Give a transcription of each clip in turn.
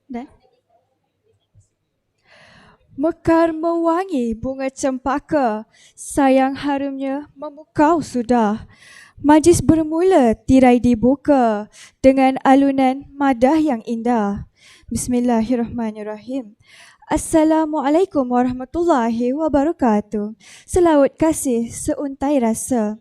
Dan mekar mewangi bunga cempaka, sayang harumnya memukau sudah. Majlis bermula tirai dibuka dengan alunan madah yang indah. Bismillahirrahmanirrahim. Assalamualaikum warahmatullahi wabarakatuh. Selawat kasih seuntai rasa.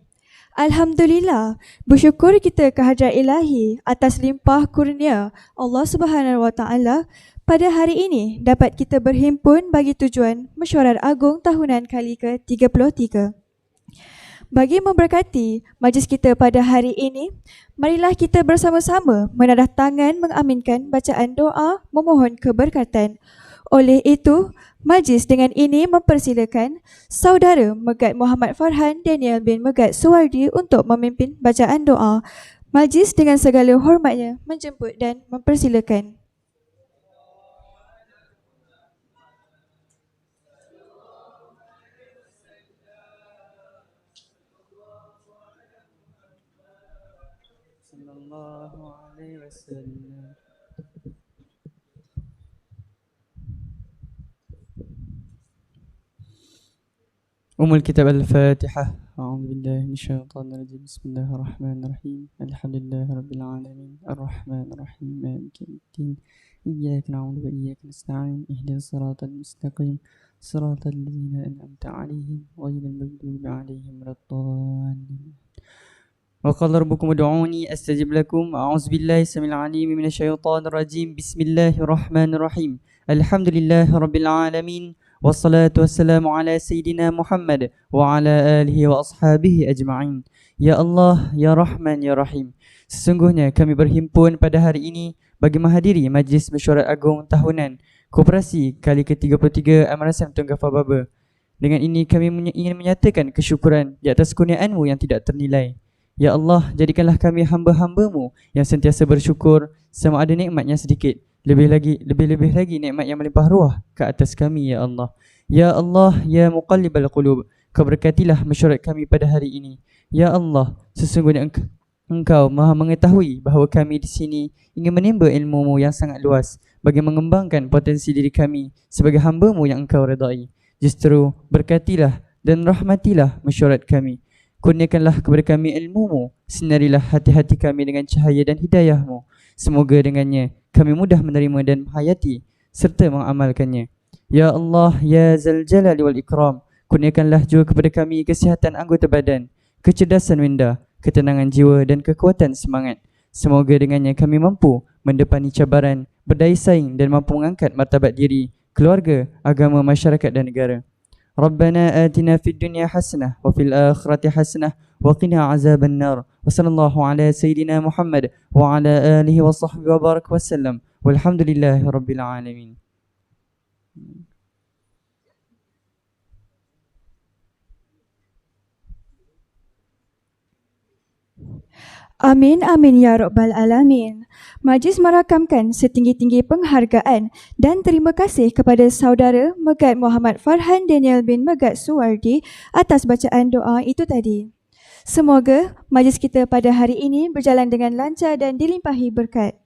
Alhamdulillah, bersyukur kita kehadrat ilahi atas limpah kurnia Allah Subhanahu Wa Taala pada hari ini dapat kita berhimpun bagi tujuan Mesyuarat Agung tahunan kali ke-33. Bagi memberkati majlis kita pada hari ini, marilah kita bersama-sama menadah tangan mengaminkan bacaan doa memohon keberkatan. Oleh itu, majlis dengan ini mempersilakan Saudara Megat Muhammad Farhan Daniel bin Megat Suwardi untuk memimpin bacaan doa. Majlis dengan segala hormatnya menjemput dan mempersilakan. Sallallahu alaihi wasallam. Kitab Al-Fatihah. A'udzu billahi minasyaitonir rajim. Bismillahirrahmanirrahim. Alhamdulillahi rabbil alamin. Arrahmanir rahim. Maliki yaumiddin. Iyyaka na'budu wa iyyaka nasta'in. Ihdinas siratal mustaqim. Siratal ladzina an'amta 'alaihim ghairil maghdubi 'alaihim waladdallin. وقال ربكم ادعوني استجب لكم. اعوذ بالله السميع العليم من الشيطان الرجيم. بسم الله الرحمن الرحيم. الحمد لله رب العالمين والصلاة والسلام على سيدنا محمد وعلى آله وأصحابه أجمعين. Ya Allah, Ya Rahman, Ya Rahim. Sesungguhnya kami berhimpun pada hari ini bagi menghadiri Majlis Mesyuarat Agung Tahunan Koperasi kali ke-33 MRSM Tunggah Fababa. Dengan ini kami ingin menyatakan kesyukuran di atas kurniaan-Mu yang tidak ternilai. Ya Allah, jadikanlah kami hamba-hamba-Mu yang sentiasa bersyukur sama ada nikmatnya sedikit. Lebih-lebih lagi nikmat yang melimpah ruah ke atas kami, Ya Allah. Ya Allah, Ya Muqallibal Qulub, Kau berkatilah mesyuarat kami pada hari ini. Ya Allah, sesungguhnya Engkau Maha mengetahui bahawa kami di sini ingin menimba ilmu-Mu yang sangat luas bagi mengembangkan potensi diri kami sebagai hamba-Mu yang Engkau redai. Justru berkatilah dan rahmatilah mesyuarat kami. Kurniakanlah kepada kami ilmu-Mu, sinarilah hati-hati kami dengan cahaya dan hidayah-Mu. Semoga dengannya kami mudah menerima dan menghayati serta mengamalkannya. Ya Allah, Ya Zal Jalali wal Ikram, kurniakanlah juga kepada kami kesihatan anggota badan, kecerdasan minda, ketenangan jiwa dan kekuatan semangat. Semoga dengannya kami mampu mendepani cabaran, berdaya saing dan mampu mengangkat martabat diri, keluarga, agama, masyarakat dan negara. ربنا آتنا في الدنيا حسنة وفي الآخرة حسنة وقنا عذاب النار وصلى الله على سيدنا محمد وعلى آله وصحبه وبارك وسلم والحمد لله رب العالمين. Amin, amin ya rabbal alamin. Majlis merakamkan setinggi-tinggi penghargaan dan terima kasih kepada saudara Megat Muhammad Farhan Daniel bin Megat Suwardi atas bacaan doa itu tadi. Semoga majlis kita pada hari ini berjalan dengan lancar dan dilimpahi berkat.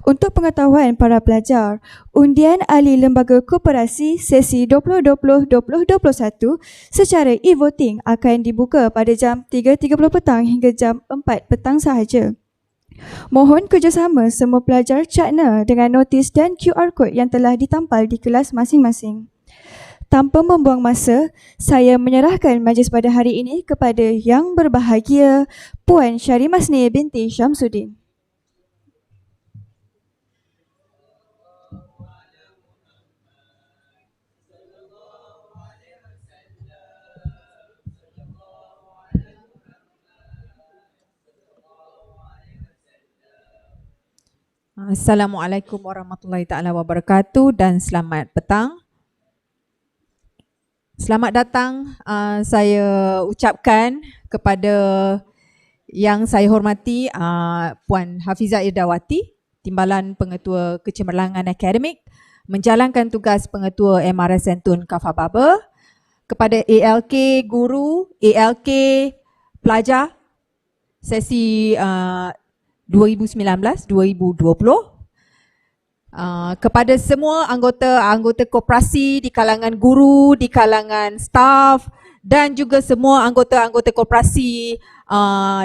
Untuk pengetahuan para pelajar, undian ahli lembaga koperasi sesi 2020-2021 secara e-voting akan dibuka pada jam 3.30 petang hingga jam 4 petang sahaja. Mohon kerjasama semua pelajar cakna dengan notis dan QR code yang telah ditampal di kelas masing-masing. Tanpa membuang masa, saya menyerahkan majlis pada hari ini kepada Yang Berbahagia Puan Syarimasni binti Syamsuddin. Assalamualaikum warahmatullahi taala wabarakatuh dan selamat petang. Selamat datang saya ucapkan kepada yang saya hormati Puan Hafizah Irdawati, Timbalan Pengetua Kecemerlangan Akademik, menjalankan tugas Pengetua MRSM Tun Kafababa, kepada ALK Guru, ALK Pelajar sesi 2019-2020, kepada semua anggota koperasi di kalangan guru, di kalangan staf dan juga semua anggota-anggota koperasi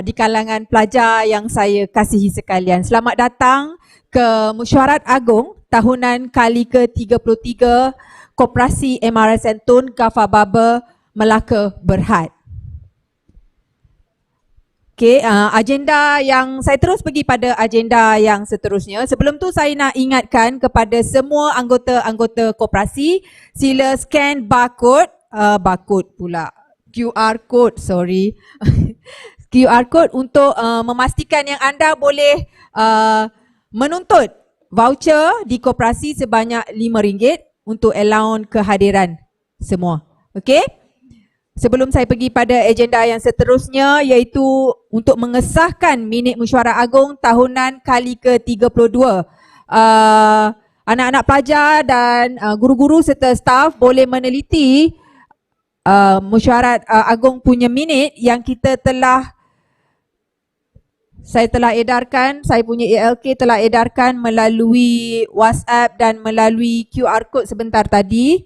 di kalangan pelajar yang saya kasihi sekalian. Selamat datang ke Mesyuarat Agung tahunan kali ke-33 Koperasi MRSN Tun Gafar Baba Melaka Berhad. Okey, agenda yang saya terus pergi pada agenda yang seterusnya. Sebelum tu saya nak ingatkan kepada semua anggota-anggota koperasi, sila scan barcode, QR code, sorry. QR code untuk memastikan yang anda boleh menuntut voucher di koperasi sebanyak RM5 untuk allowance kehadiran semua. Okey? Sebelum saya pergi pada agenda yang seterusnya iaitu untuk mengesahkan minit mesyuarat agung tahunan kali ke-32. Anak-anak pelajar dan guru-guru serta staf boleh meneliti mesyuarat agung punya minit yang saya telah edarkan, saya punya ALK telah edarkan melalui WhatsApp dan melalui QR code sebentar tadi.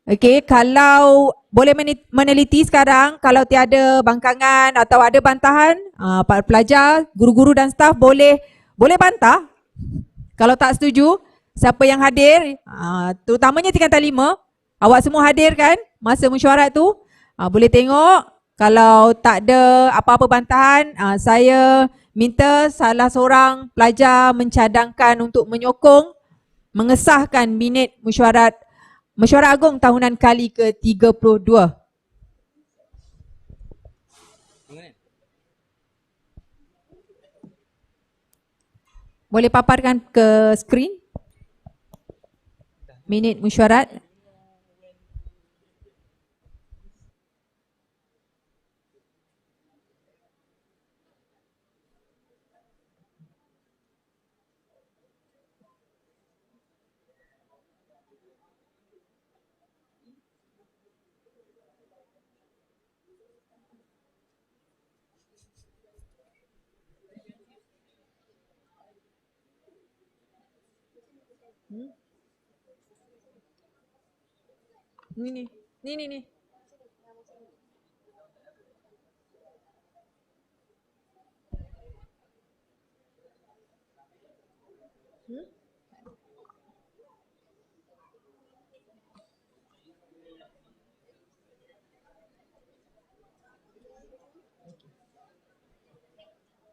Okey, kalau boleh meneliti sekarang, kalau tiada bangkangan atau ada bantahan, para pelajar, guru-guru dan staf boleh bantah. Kalau tak setuju, siapa yang hadir, terutamanya tingkatan 5, awak semua hadir kan masa mesyuarat tu, boleh tengok. Kalau tak ada apa-apa bantahan, saya minta salah seorang pelajar mencadangkan untuk menyokong, mengesahkan minit mesyuarat agung tahunan kali ke-32. Boleh paparkan ke skrin minit mesyuarat. Ni.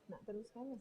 Nak teruskan?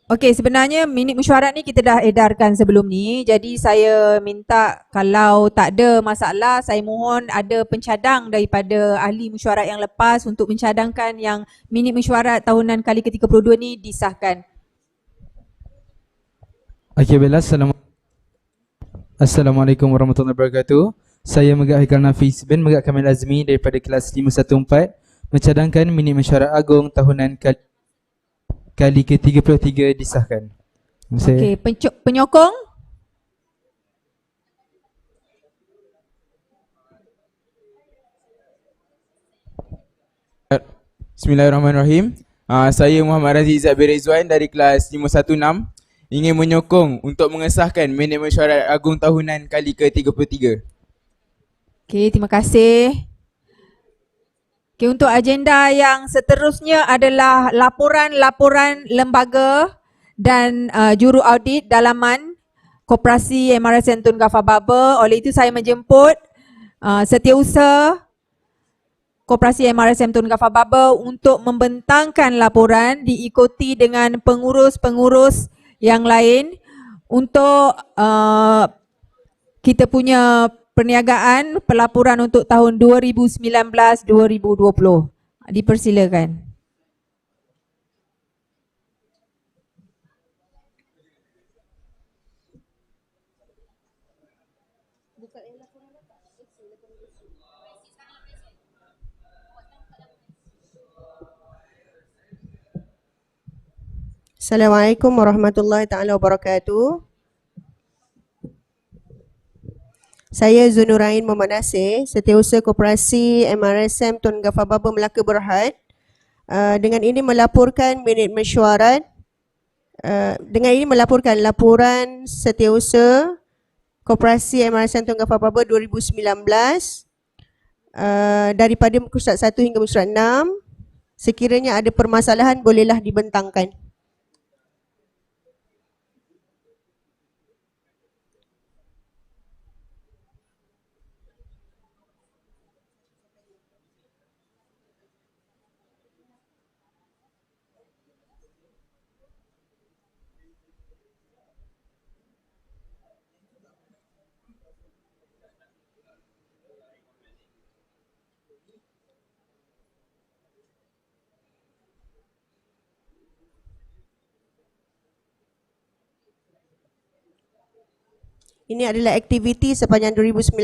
Okey, sebenarnya minit mesyuarat ni kita dah edarkan sebelum ni. Jadi saya minta kalau tak ada masalah, saya mohon ada pencadang daripada ahli mesyuarat yang lepas untuk mencadangkan yang minit mesyuarat tahunan kali ke-32 ni disahkan. Okey, Bella. Assalamualaikum warahmatullahi wabarakatuh. Saya Megak Haikal Nafis bin Megak Kamil Azmi daripada kelas 514 mencadangkan minit mesyuarat agung tahunan kali ke-33 disahkan. Okey, penyokong? Bismillahirrahmanirrahim. Saya Muhammad Razi Zabir Rizwan dari kelas 516 ingin menyokong untuk mengesahkan minit mesyuarat agung tahunan kali ke-33. Okey, terima kasih. Okay, untuk agenda yang seterusnya adalah laporan-laporan lembaga dan juru audit dalaman Koperasi MRSN Tun Gafar Baba. Oleh itu saya menjemput Setiausaha Koperasi MRSM Tun Gafar Baba untuk membentangkan laporan diikuti dengan pengurus-pengurus yang lain untuk kita punya perniagaan pelaporan untuk tahun 2019-2020. Dipersilakan. Assalamualaikum warahmatullahi taala wabarakatuh. Saya Zunurain Muhammad Nasir, Setiausaha Koperasi MRSM Tun Gafar Baba Melaka Berhad. Dengan ini melaporkan minit mesyuarat. Dengan ini melaporkan laporan Setiausaha Koperasi MRSM Tun Gafar Baba 2019 daripada muka surat 1 hingga muka surat 6. Sekiranya ada permasalahan bolehlah dibentangkan. Ini adalah aktiviti sepanjang 2019.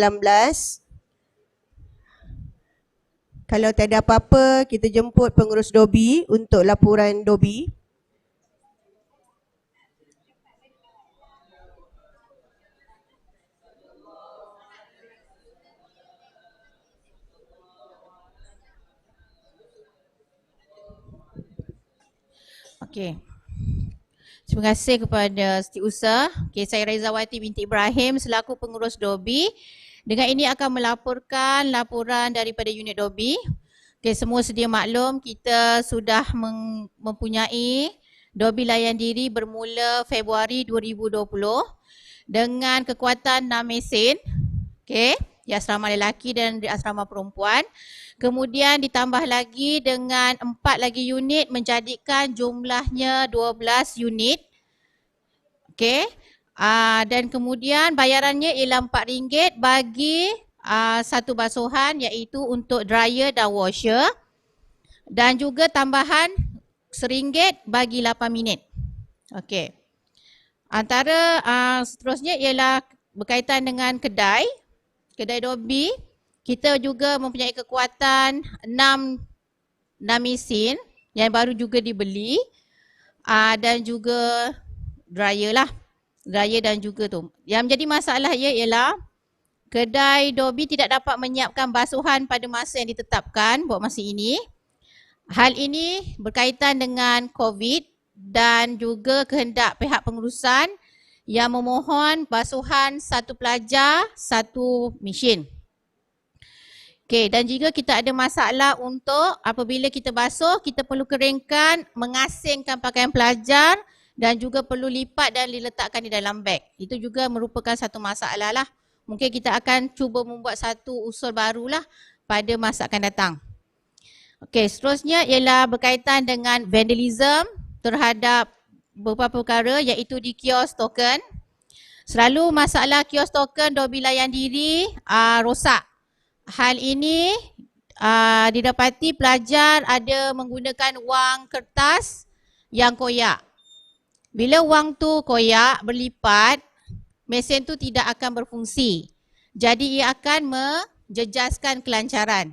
Kalau tiada apa-apa, kita jemput pengurus Dobi untuk laporan Dobi. Okey. Terima kasih kepada Setiausaha. Okay, saya Raizawati binti Ibrahim selaku pengurus Dobi. Dengan ini akan melaporkan laporan daripada unit Dobi. Okay, semua sedia maklum kita sudah mempunyai Dobi layan diri bermula Februari 2020 dengan kekuatan 6 mesin. Okay, di asrama lelaki dan di asrama perempuan. Kemudian ditambah lagi dengan 4 lagi unit menjadikan jumlahnya 12 unit. Okey. Dan kemudian bayarannya ialah RM4 bagi satu basuhan iaitu untuk dryer dan washer. Dan juga tambahan RM1 bagi 8 minit. Okey. Antara seterusnya ialah berkaitan dengan kedai Dobi. Kita juga mempunyai kekuatan 6 mesin yang baru juga dibeli dan juga dryer lah. Dryer dan juga tu. Yang menjadi masalah ialah kedai Dobi tidak dapat menyiapkan basuhan pada masa yang ditetapkan buat masa ini. Hal ini berkaitan dengan COVID dan juga kehendak pihak pengurusan yang memohon basuhan satu pelajar, satu mesin. Okey, dan jika kita ada masalah untuk apabila kita basuh, kita perlu keringkan, mengasingkan pakaian pelajar dan juga perlu lipat dan diletakkan di dalam beg. Itu juga merupakan satu masalah lah. Mungkin kita akan cuba membuat satu usul barulah pada masa akan datang. Okey, seterusnya ialah berkaitan dengan vandalism terhadap beberapa perkara iaitu di kios token. Selalu masalah kios token Dobi layan diri rosak. Hal ini didapati pelajar ada menggunakan wang kertas yang koyak. Bila wang tu koyak berlipat, mesin tu tidak akan berfungsi. Jadi ia akan menjejaskan kelancaran.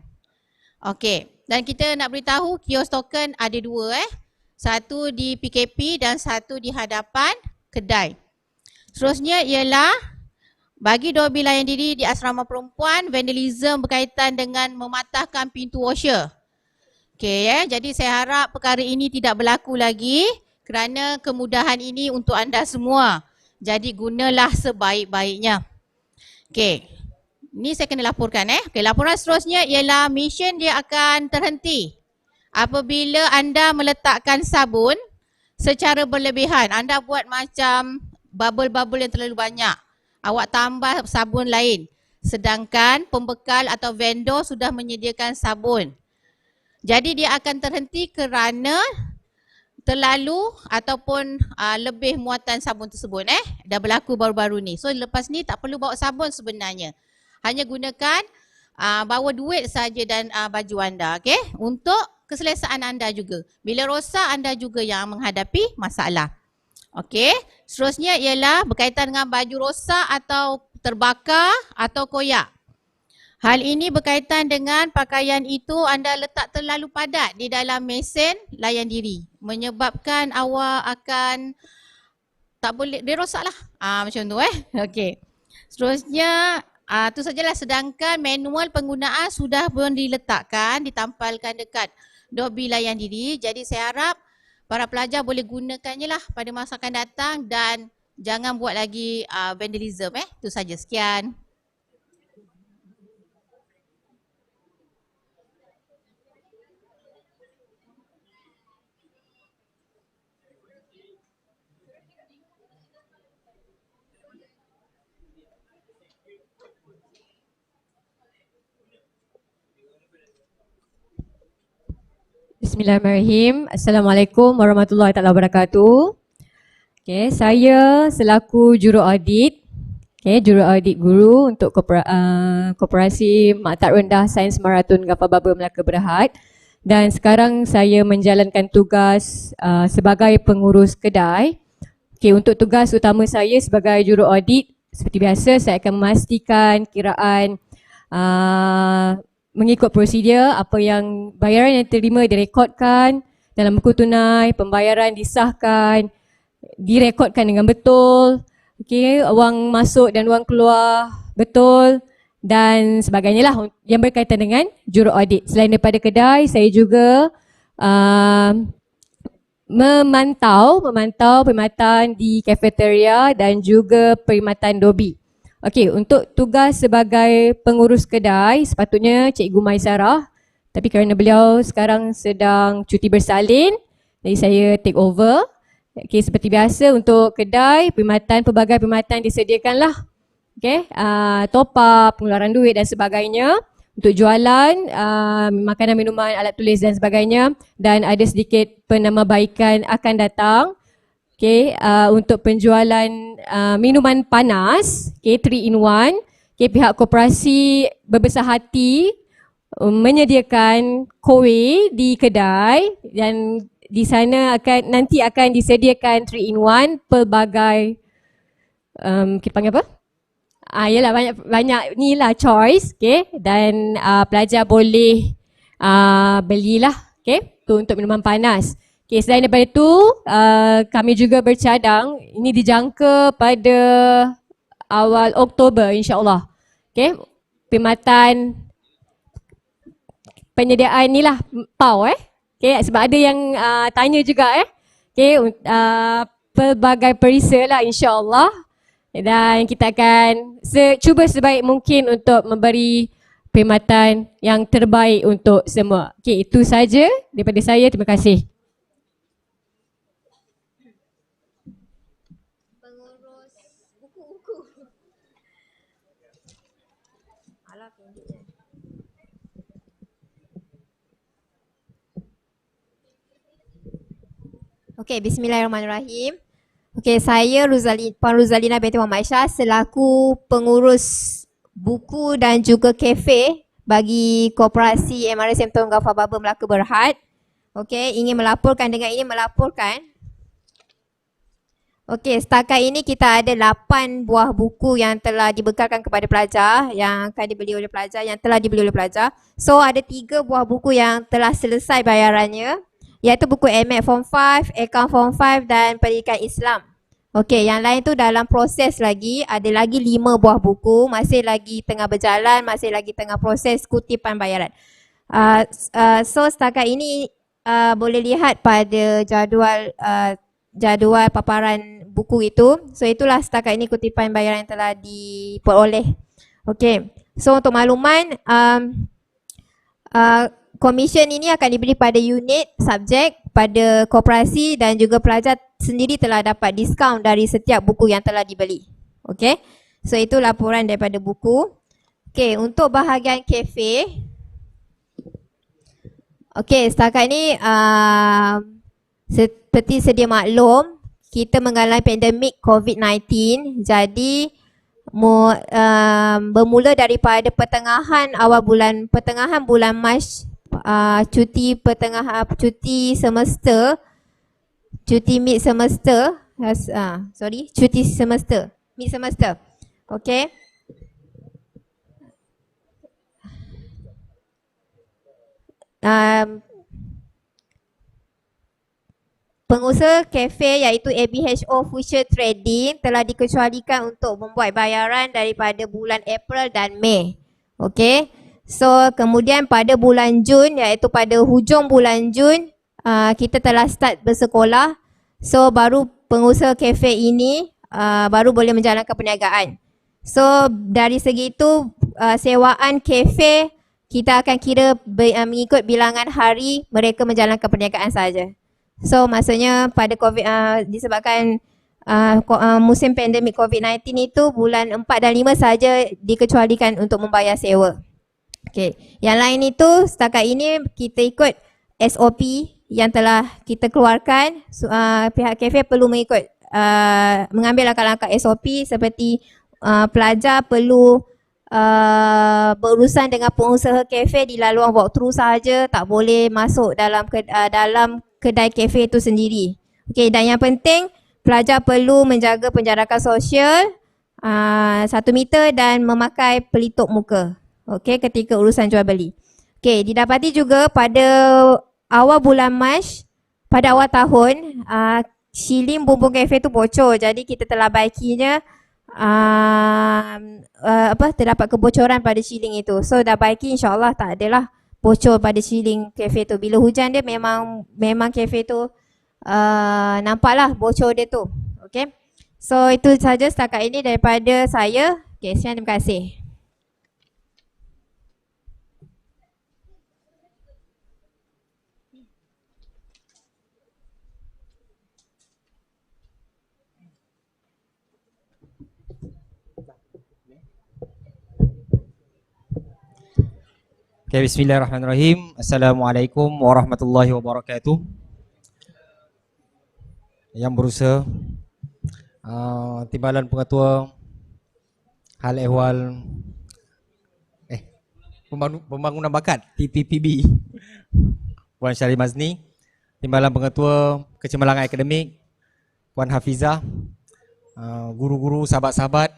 Okey, dan kita nak beritahu kios token ada dua Satu di PKP dan satu di hadapan kedai. Seterusnya ialah bagi Dobi layan diri di asrama perempuan, vandalism berkaitan dengan mematahkan pintu washer. Okey jadi saya harap perkara ini tidak berlaku lagi kerana kemudahan ini untuk anda semua. Jadi gunalah sebaik-baiknya. Okey. Ini saya kena laporkan Okey, laporan seterusnya ialah mesin dia akan terhenti apabila anda meletakkan sabun secara berlebihan. Anda buat macam bubble-bubble yang terlalu banyak. Awak tambah sabun lain. Sedangkan pembekal atau vendor sudah menyediakan sabun. Jadi dia akan terhenti kerana terlalu ataupun lebih muatan sabun tersebut dah berlaku baru-baru ni. So lepas ni tak perlu bawa sabun sebenarnya. Hanya gunakan bawa duit saja dan baju anda, okey? Untuk keselesaan anda juga. Bila rosak anda juga yang menghadapi masalah. Okey? Seterusnya ialah berkaitan dengan baju rosak atau terbakar atau koyak. Hal ini berkaitan dengan pakaian itu anda letak terlalu padat di dalam mesin layan diri. Menyebabkan awak akan tak boleh, dia rosak lah. Macam tu Okey. Seterusnya, tu sajalah, sedangkan manual penggunaan sudah pun diletakkan, ditampalkan dekat dobi layan diri. Jadi saya harap para pelajar boleh gunakannya lah pada masa akan datang dan jangan buat lagi vandalism Itu saja, sekian. Bismillahirrahmanirrahim. Assalamualaikum warahmatullahi taala wabarakatuh. Okay, saya selaku juru audit, juru audit guru untuk Koperasi Maktab Rendah Sains Marathon Gafar Baba Melaka Berhad, dan sekarang saya menjalankan tugas sebagai pengurus kedai. Okay, untuk tugas utama saya sebagai juru audit, seperti biasa saya akan memastikan kiraan mengikut prosedur, apa yang bayaran yang diterima direkodkan dalam buku tunai, pembayaran disahkan, direkodkan dengan betul, wang masuk dan wang keluar betul dan sebagainya lah yang berkaitan dengan juru audit. Selain daripada kedai, saya juga memantau perkhidmatan di kafeteria dan juga perkhidmatan dobi. Okey, untuk tugas sebagai pengurus kedai sepatutnya Cikgu Maisarah, tapi kerana beliau sekarang sedang cuti bersalin, jadi saya take over. Okey, seperti biasa untuk kedai, pelbagai perkhidmatan disediakanlah. Okey, top up, pengeluaran duit dan sebagainya. Untuk jualan, makanan, minuman, alat tulis dan sebagainya, dan ada sedikit penambahbaikan akan datang. Okay, untuk penjualan minuman panas, 3 in 1, pihak koperasi berbesar hati menyediakan kowe di kedai, dan di sana nanti akan disediakan 3 in 1 pelbagai kita panggil apa? Yalah, banyak ni lah choice, dan pelajar boleh belilah, tu untuk minuman panas. Selain daripada itu, kami juga bercadang, ini dijangka pada awal Oktober insyaAllah. Perkhidmatan penyediaan ni lah, PAU sebab ada yang tanya juga pelbagai perisa lah insyaAllah. Dan kita akan cuba sebaik mungkin untuk memberi perkhidmatan yang terbaik untuk semua. Itu saja daripada saya, terima kasih. Okey, bismillahirrahmanirrahim. Okey, saya Puan Ruzalina binti Muhammad Aisyah selaku pengurus buku dan juga kafe bagi Koperasi MRSM Tun Gafar Baba Melaka Berhad. Okey, ingin melaporkan okey, setakat ini kita ada 8 buah buku yang telah dibekalkan kepada pelajar, yang akan dibeli oleh pelajar, yang telah dibeli oleh pelajar. So ada 3 buah buku yang telah selesai bayarannya, iaitu buku MA Form 5, Account Form 5 dan Pendidikan Islam. Okey, yang lain tu dalam proses lagi, ada lagi 5 buah buku, masih lagi tengah berjalan, masih lagi tengah proses kutipan bayaran. So setakat ini boleh lihat pada jadual paparan buku itu. So itulah setakat ini kutipan bayaran yang telah diperoleh. Okey, so untuk makluman, komisen ini akan diberi pada unit, subjek, pada koperasi dan juga pelajar sendiri telah dapat diskaun dari setiap buku yang telah dibeli. Okey, so itu laporan daripada buku. Okey, untuk bahagian kafe, Okey, setakat ni seperti sedia maklum, kita mengalami pandemik COVID-19. Jadi bermula daripada pertengahan bulan Mac, cuti semester, cuti mid semester, cuti semester, mid semester. Okey. Pengusaha kafe iaitu ABHO Future Trading telah dikecualikan untuk membuat bayaran daripada bulan April dan Mei. Okey. So kemudian pada bulan Jun, iaitu pada hujung bulan Jun, kita telah start bersekolah. So baru pengusaha kafe ini baru boleh menjalankan perniagaan. So dari segi itu sewaan kafe kita akan kira mengikut bilangan hari mereka menjalankan perniagaan saja. So maksudnya pada disebabkan musim pandemik COVID-19 itu bulan 4 dan 5 saja dikecualikan untuk membayar sewa. Okey, yang lain itu setakat ini kita ikut SOP yang telah kita keluarkan. Pihak kafe perlu mengikut mengambil langkah-langkah SOP seperti pelajar perlu berurusan dengan pengusaha kafe di laluan walkthrough sahaja, tak boleh masuk dalam kedai kafe itu sendiri. Okey, dan yang penting pelajar perlu menjaga penjarakan sosial 1 meter dan memakai pelitup muka. Okey, ketika urusan jual beli. Okey, didapati juga pada awal bulan Mac, pada awal tahun, shilling bumbung kafe itu bocor. Jadi kita telah baikinya terdapat kebocoran pada shilling itu. So dah baiki, insyaAllah tak adalah bocor pada shilling kafe tu. Bila hujan dia memang kafe tu nampaklah bocor dia tu. Okay. So itu saja setakat ini daripada saya. Okay, sekian, terima kasih. Okay, bismillahirrahmanirrahim. Assalamualaikum warahmatullahi wabarakatuh. Yang berusaha, Timbalan Pengetua Hal Ehwal Pembangunan Bakat TPPB Puan Syarif Mazni, Timbalan Pengetua Kecemerlangan Akademik Puan Hafizah, guru-guru, sahabat-sahabat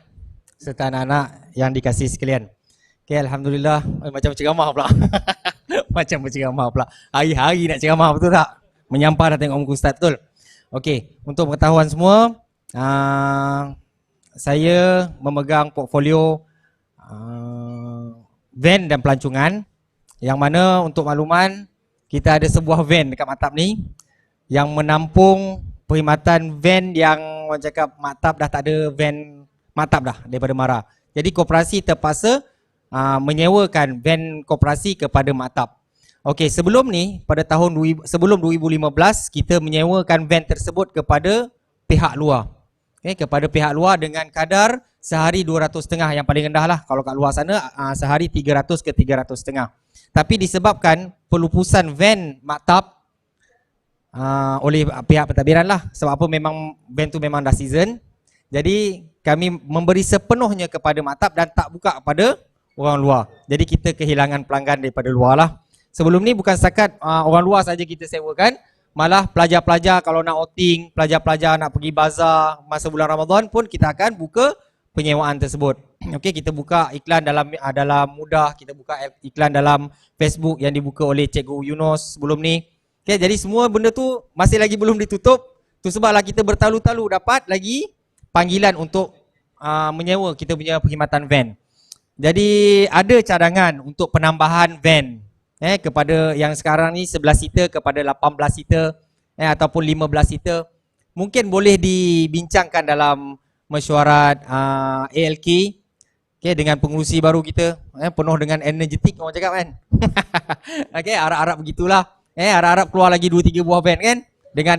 serta anak-anak yang dikasihi sekalian. Okay, Alhamdulillah. Macam ceramah pula. Macam berceramah pula. Hari-hari nak ceramah, betul tak? Menyampah dah tengok muka Ustaz, betul? Okey, untuk pengetahuan semua, saya memegang portfolio van dan pelancongan, yang mana untuk makluman, kita ada sebuah van dekat Maktab ni yang menampung perkhidmatan van yang orang cakap Maktab dah tak ada van Maktab dah daripada MARA. Jadi koperasi terpaksa menyewakan van koperasi kepada Maktab. Okey, sebelum ni pada sebelum 2015 kita menyewakan van tersebut kepada pihak luar. Okey, kepada pihak luar dengan kadar sehari 200.5 yang paling rendah lah. Kalau kat luar sana sehari 300 ke 300.5. Tapi disebabkan pelupusan van Maktab oleh pihak pentadbiran lah, sebab apa, memang van tu memang dah season. Jadi kami memberi sepenuhnya kepada Maktab dan tak buka kepada orang luar. Jadi kita kehilangan pelanggan daripada luar lah. Sebelum ni bukan setakat orang luar saja kita sewakan, malah pelajar-pelajar kalau nak outing, pelajar-pelajar nak pergi bazar masa bulan Ramadan pun kita akan buka penyewaan tersebut. Okey, kita buka iklan dalam Mudah, kita buka iklan dalam Facebook yang dibuka oleh Cikgu Yunus sebelum ni. Okey, jadi semua benda tu masih lagi belum ditutup. Tu sebablah kita bertalu-talu dapat lagi panggilan untuk menyewa kita punya perkhidmatan van. Jadi ada cadangan untuk penambahan van kepada yang sekarang ni 11 seater kepada 18 seater ataupun 15 seater. Mungkin boleh dibincangkan dalam mesyuarat ALK dengan pengurusi baru kita, penuh dengan energetik orang cakap kan. Okey, harap-harap begitulah. Harap-harap keluar lagi 2-3 buah van kan dengan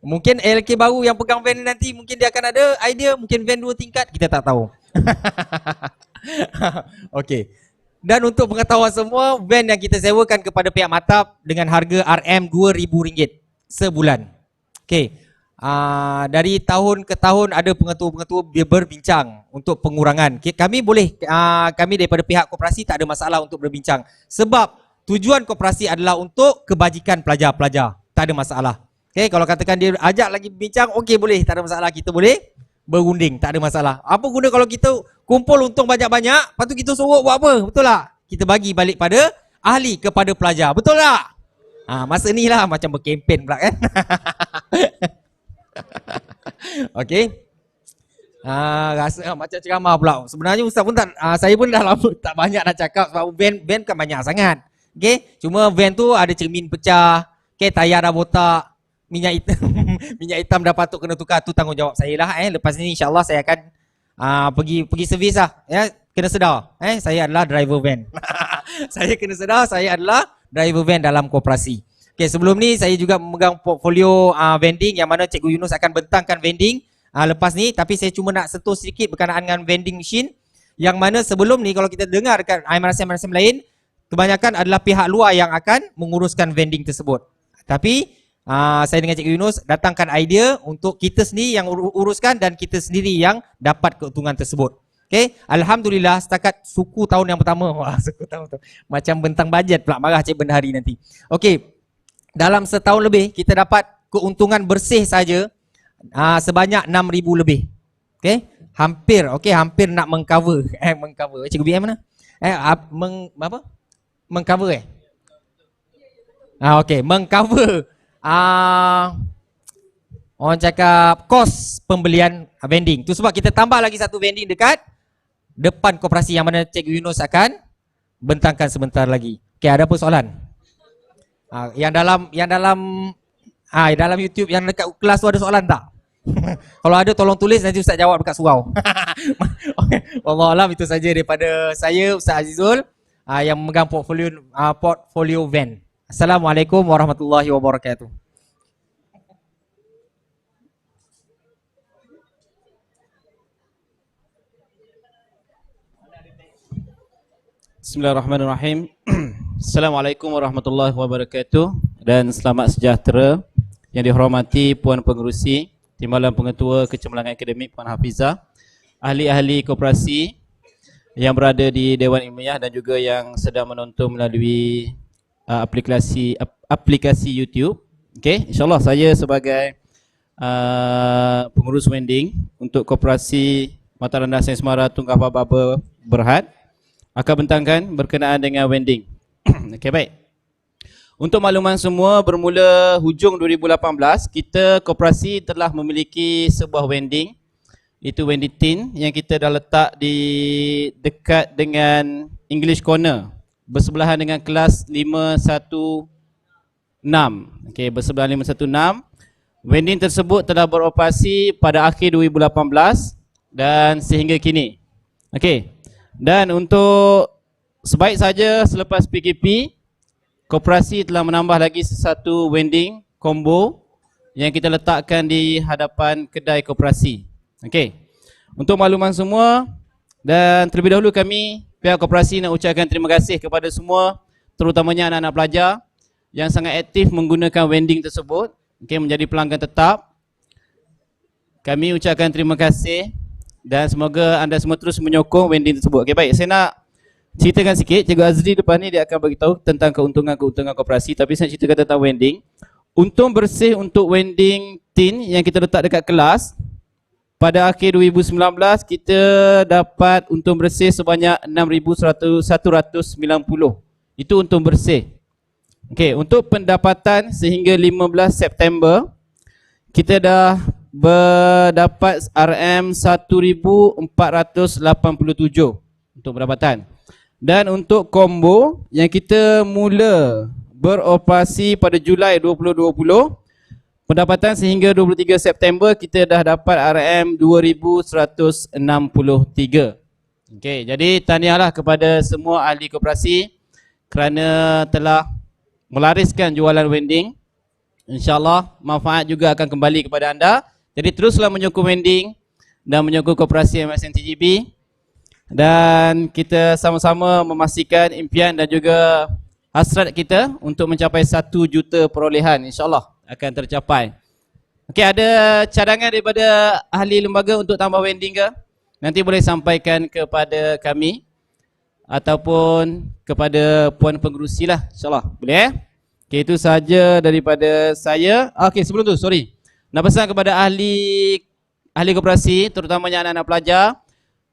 mungkin ALK baru yang pegang van nanti mungkin dia akan ada idea mungkin van 2 tingkat, kita tak tahu. Okey. Dan untuk pengetahuan semua, van yang kita sewakan kepada pihak Matap dengan harga RM2,000 sebulan. Okey. Dari tahun ke tahun ada pengetua-pengetua berbincang untuk pengurangan. Kami boleh, kami daripada pihak koperasi tak ada masalah untuk berbincang. Sebab tujuan koperasi adalah untuk kebajikan pelajar-pelajar. Tak ada masalah. Okey, kalau katakan dia ajak lagi bincang, okey boleh, tak ada masalah. Kita boleh berunding, tak ada masalah. Apa guna kalau kita kumpul untung banyak-banyak, lepas tu kita suruh buat apa? Betul tak? Kita bagi balik pada ahli kepada pelajar. Betul tak? Masa ni lah macam berkempen pula kan. Okey. Rasa macam ceramah pula. Sebenarnya Ustaz pun tak, saya pun dah lama tak banyak nak cakap sebab van kan banyak sangat. Okey, cuma van tu ada cermin pecah, okey, tayar dah botak, minyak hitam minyak hitam dah patut kena tukar, tu tanggungjawab saya lah. Lepas ni insya-Allah saya akan pergi servis lah. Ya, kena sedar. Saya adalah driver van. Saya kena sedar saya adalah driver van dalam koperasi. Okey, sebelum ni saya juga memegang portfolio vending yang mana Cikgu Yunus akan bentangkan vending lepas ni, tapi saya cuma nak sentuh sedikit berkenaan dengan vending machine yang mana sebelum ni kalau kita dengar dekat MRSM lain, kebanyakan adalah pihak luar yang akan menguruskan vending tersebut. Tapi saya dengan Cikgu Yunus datangkan idea untuk kita sendiri yang uruskan dan kita sendiri yang dapat keuntungan tersebut. Okey, alhamdulillah setakat suku tahun yang pertama, suku tahun tu macam bentang bajet pula, marah Cik Bendahari nanti. Okey, dalam setahun lebih kita dapat keuntungan bersih saja sebanyak 6,000 lebih. Okey, hampir nak mengcover mengcover. Cikgu BM mana? Mengcover okey, mengcover orang cakap kos pembelian vending. Tu sebab kita tambah lagi satu vending dekat depan koperasi yang mana Cikgu Yunus akan bentangkan sebentar lagi. Okey, ada apa soalan? Yang dalam YouTube yang dekat kelas tu ada soalan tak? Kalau ada tolong tulis, nanti Ustaz jawab dekat surau. Wallahualam, itu saja daripada saya, Ustaz Azizul, yang memegang portfolio van. Assalamualaikum warahmatullahi wabarakatuh. Bismillahirrahmanirrahim. Assalamualaikum warahmatullahi wabarakatuh dan selamat sejahtera yang dihormati Puan Pengerusi, Timbalan Pengetua Kecemerlangan Akademik Puan Hafizah, ahli-ahli koperasi yang berada di Dewan Ilmiah dan juga yang sedang menonton melalui aplikasi YouTube. Okey, insya-Allah saya sebagai pengurus vending untuk koperasi Mata Rendah Sains Mara Tunggah Baba Berhad akan bentangkan berkenaan dengan vending. Okey, baik. Untuk makluman semua, bermula hujung 2018, kita koperasi telah memiliki sebuah vending. Itu vending tin yang kita dah letak di dekat dengan English Corner, bersebelahan dengan kelas 516. Okey, bersebelahan 516. Vending tersebut telah beroperasi pada akhir 2018 dan sehingga kini. Okey. Dan untuk sebaik saja selepas PKP, koperasi telah menambah lagi satu vending combo yang kita letakkan di hadapan kedai koperasi. Okey. Untuk makluman semua, dan terlebih dahulu kami pihak koperasi nak ucapkan terima kasih kepada semua, terutamanya anak-anak pelajar yang sangat aktif menggunakan vending tersebut, okey, menjadi pelanggan tetap. Kami ucapkan terima kasih dan semoga anda semua terus menyokong vending tersebut. Okey, baik, saya nak ceritakan sikit. Cikgu Azri depan ni dia akan beritahu tentang keuntungan-keuntungan koperasi, tapi saya ceritakan tentang vending. Untung bersih untuk vending tin yang kita letak dekat kelas, pada akhir 2019 kita dapat untung bersih sebanyak 6,190. Itu untung bersih. Okey, untuk pendapatan sehingga 15 September kita dah berdapat RM1,487 untuk pendapatan. Dan untuk combo yang kita mula beroperasi pada Julai 2020, pendapatan sehingga 23 September kita dah dapat RM2,163. Okey, jadi tahniahlah kepada semua ahli koperasi kerana telah melariskan jualan vending. InsyaAllah manfaat juga akan kembali kepada anda. Jadi teruslah menyokong vending dan menyokong koperasi MSN TGB. Dan kita sama-sama memastikan impian dan juga hasrat kita untuk mencapai 1 juta perolehan, insyaAllah akan tercapai. Okey, ada cadangan daripada ahli lembaga untuk tambah vending ke? Nanti boleh sampaikan kepada kami ataupun kepada puan pengerusi lah, insyaAllah. Boleh? Okey, itu sahaja daripada saya. Okey, sebelum tu, sorry. Nak pesan kepada ahli koperasi, terutamanya anak-anak pelajar,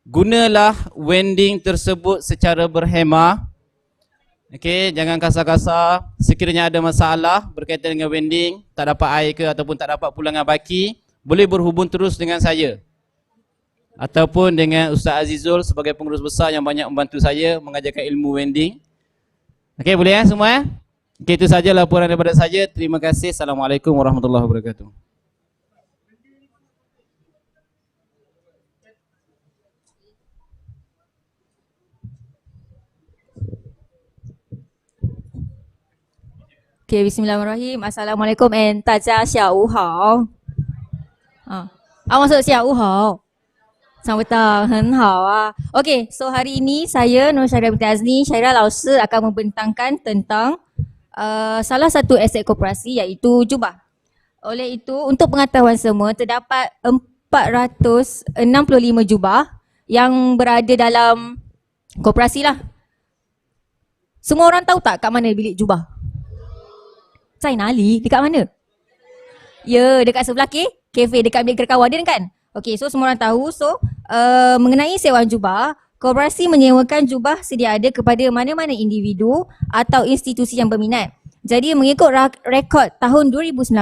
gunalah vending tersebut secara berhemah. Okey, jangan kasar-kasar. Sekiranya ada masalah berkaitan dengan vending, tak dapat air ke ataupun tak dapat pulangan baki, boleh berhubung terus dengan saya ataupun dengan Ustaz Azizul sebagai pengurus besar yang banyak membantu saya mengajarkan ilmu vending. Okey, boleh semua? Okey, itu saja laporan daripada saya. Terima kasih. Assalamualaikum warahmatullahi wabarakatuh. Okay, bismillahirrahmanirrahim. Assalamualaikum and 大家下午好。masuk 下午好。上午好，很好啊。Okay, so hari ini saya Nur Syairah binti Azni, Syairah Lausi akan membentangkan tentang salah satu aset koperasi iaitu jubah. Oleh itu, untuk pengetahuan semua, terdapat 465 jubah yang berada dalam koperasi lah. Semua orang tahu tak kat mana bilik jubah? Cai Nali, dekat mana? Ya, dekat sebelah kafe, dekat bilik Kerkawaden kan? Okey, so semua orang tahu. So, mengenai sewaan jubah, koperasi menyewakan jubah sedia ada kepada mana-mana individu atau institusi yang berminat. Jadi, mengikut rekod tahun 2019,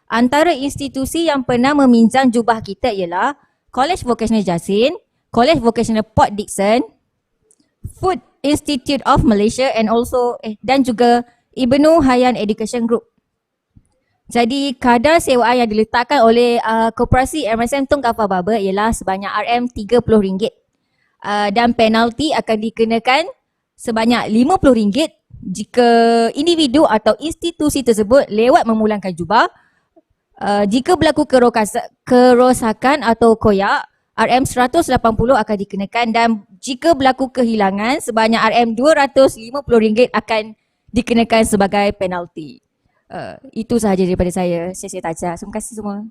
antara institusi yang pernah meminjam jubah kita ialah College Vocational Jasin, College Vocational Port Dickson, Food Institute of Malaysia and also dan juga Ibnu Hayyan Education Group. Jadi kadar sewaan yang diletakkan oleh Koperasi MRSM Tun Gafar Barber ialah sebanyak RM30 dan penalti akan dikenakan sebanyak RM50 jika individu atau institusi tersebut lewat memulangkan jubah. Jika berlaku kerosakan atau koyak, RM180 akan dikenakan dan jika berlaku kehilangan sebanyak RM250 akan dikenakan sebagai penalti. Itu sahaja daripada saya. Saya Taja. Terima kasih semua.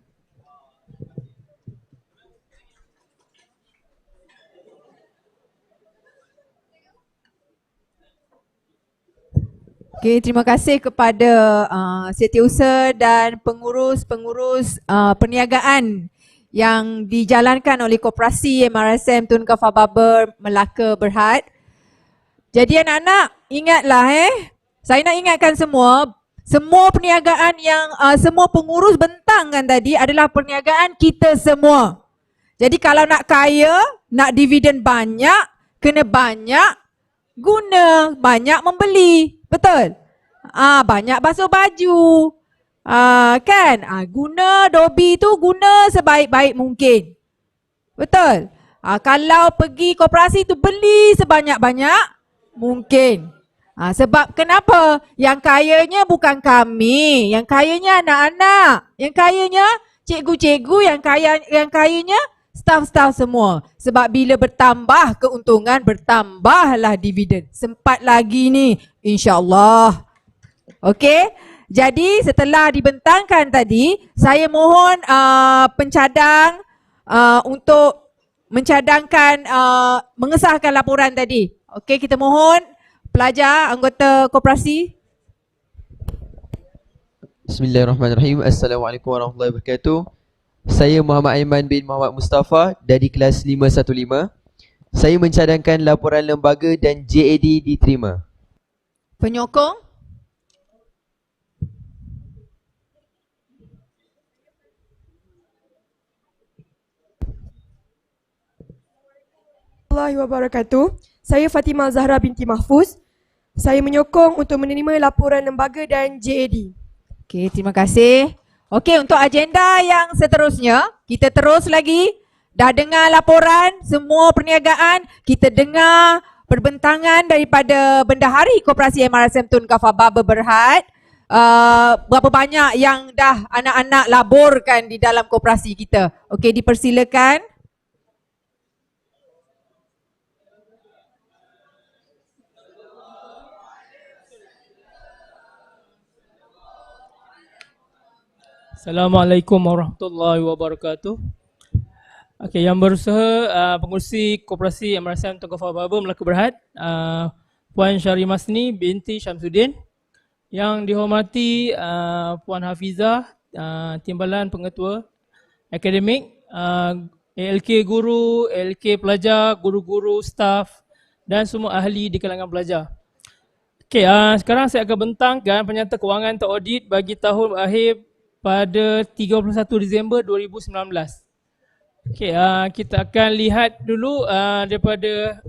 Okay, terima kasih kepada setiausaha dan pengurus-pengurus perniagaan yang dijalankan oleh Koperasi MRSM Tun Gafar Barber Melaka Berhad. Jadi anak-anak, ingatlah saya nak ingatkan semua perniagaan yang semua pengurus bentangkan tadi adalah perniagaan kita semua. Jadi kalau nak kaya, nak dividen banyak, kena banyak guna, banyak membeli. Betul? Banyak basuh baju. Kan? Guna dobi tu guna sebaik-baik mungkin. Betul? Kalau pergi koperasi tu beli sebanyak-banyak mungkin. Sebab kenapa? Yang kayanya bukan kami, yang kayanya anak-anak, yang kayanya cikgu-cikgu, yang kayanya staff-staff semua. Sebab bila bertambah keuntungan, bertambahlah dividen. Sempat lagi ni, insya-Allah. Okey? Jadi setelah dibentangkan tadi, saya mohon pencadang untuk mencadangkan mengesahkan laporan tadi. Okey, kita mohon pelajar anggota koperasi. Bismillahirrahmanirrahim. Assalamualaikum warahmatullahi wabarakatuh. Saya Muhammad Aiman bin Muhammad Mustafa dari kelas 515. Saya mencadangkan laporan lembaga dan JAD diterima. Penyokong? Warahmatullahi wabarakatuh. Saya Fatimah Zahra binti Mahfuz. Saya menyokong untuk menerima laporan lembaga dan JAD. Okey, terima kasih. Okey, untuk agenda yang seterusnya, kita terus lagi. Dah dengar laporan semua perniagaan, kita dengar perbentangan daripada Bendahari Koperasi MRSM Tun Gafar Barber Berhad. Berapa banyak yang dah anak-anak laborkan di dalam koperasi kita. Okey, dipersilakan. Assalamualaikum warahmatullahi wabarakatuh. Okey, yang berusaha pengurusi Koperasi MRSM Tunku Fahbaba Melaka Berhad, Puan Syari Masni binti Syamsuddin. Yang dihormati Puan Hafizah, Timbalan Pengetua Akademik, ALK guru, ALK pelajar, guru-guru, staf dan semua ahli di kalangan pelajar. Okey, sekarang saya akan bentangkan penyata kewangan teraudit bagi tahun akhir pada 31 Disember 2019. Okey, kita akan lihat dulu daripada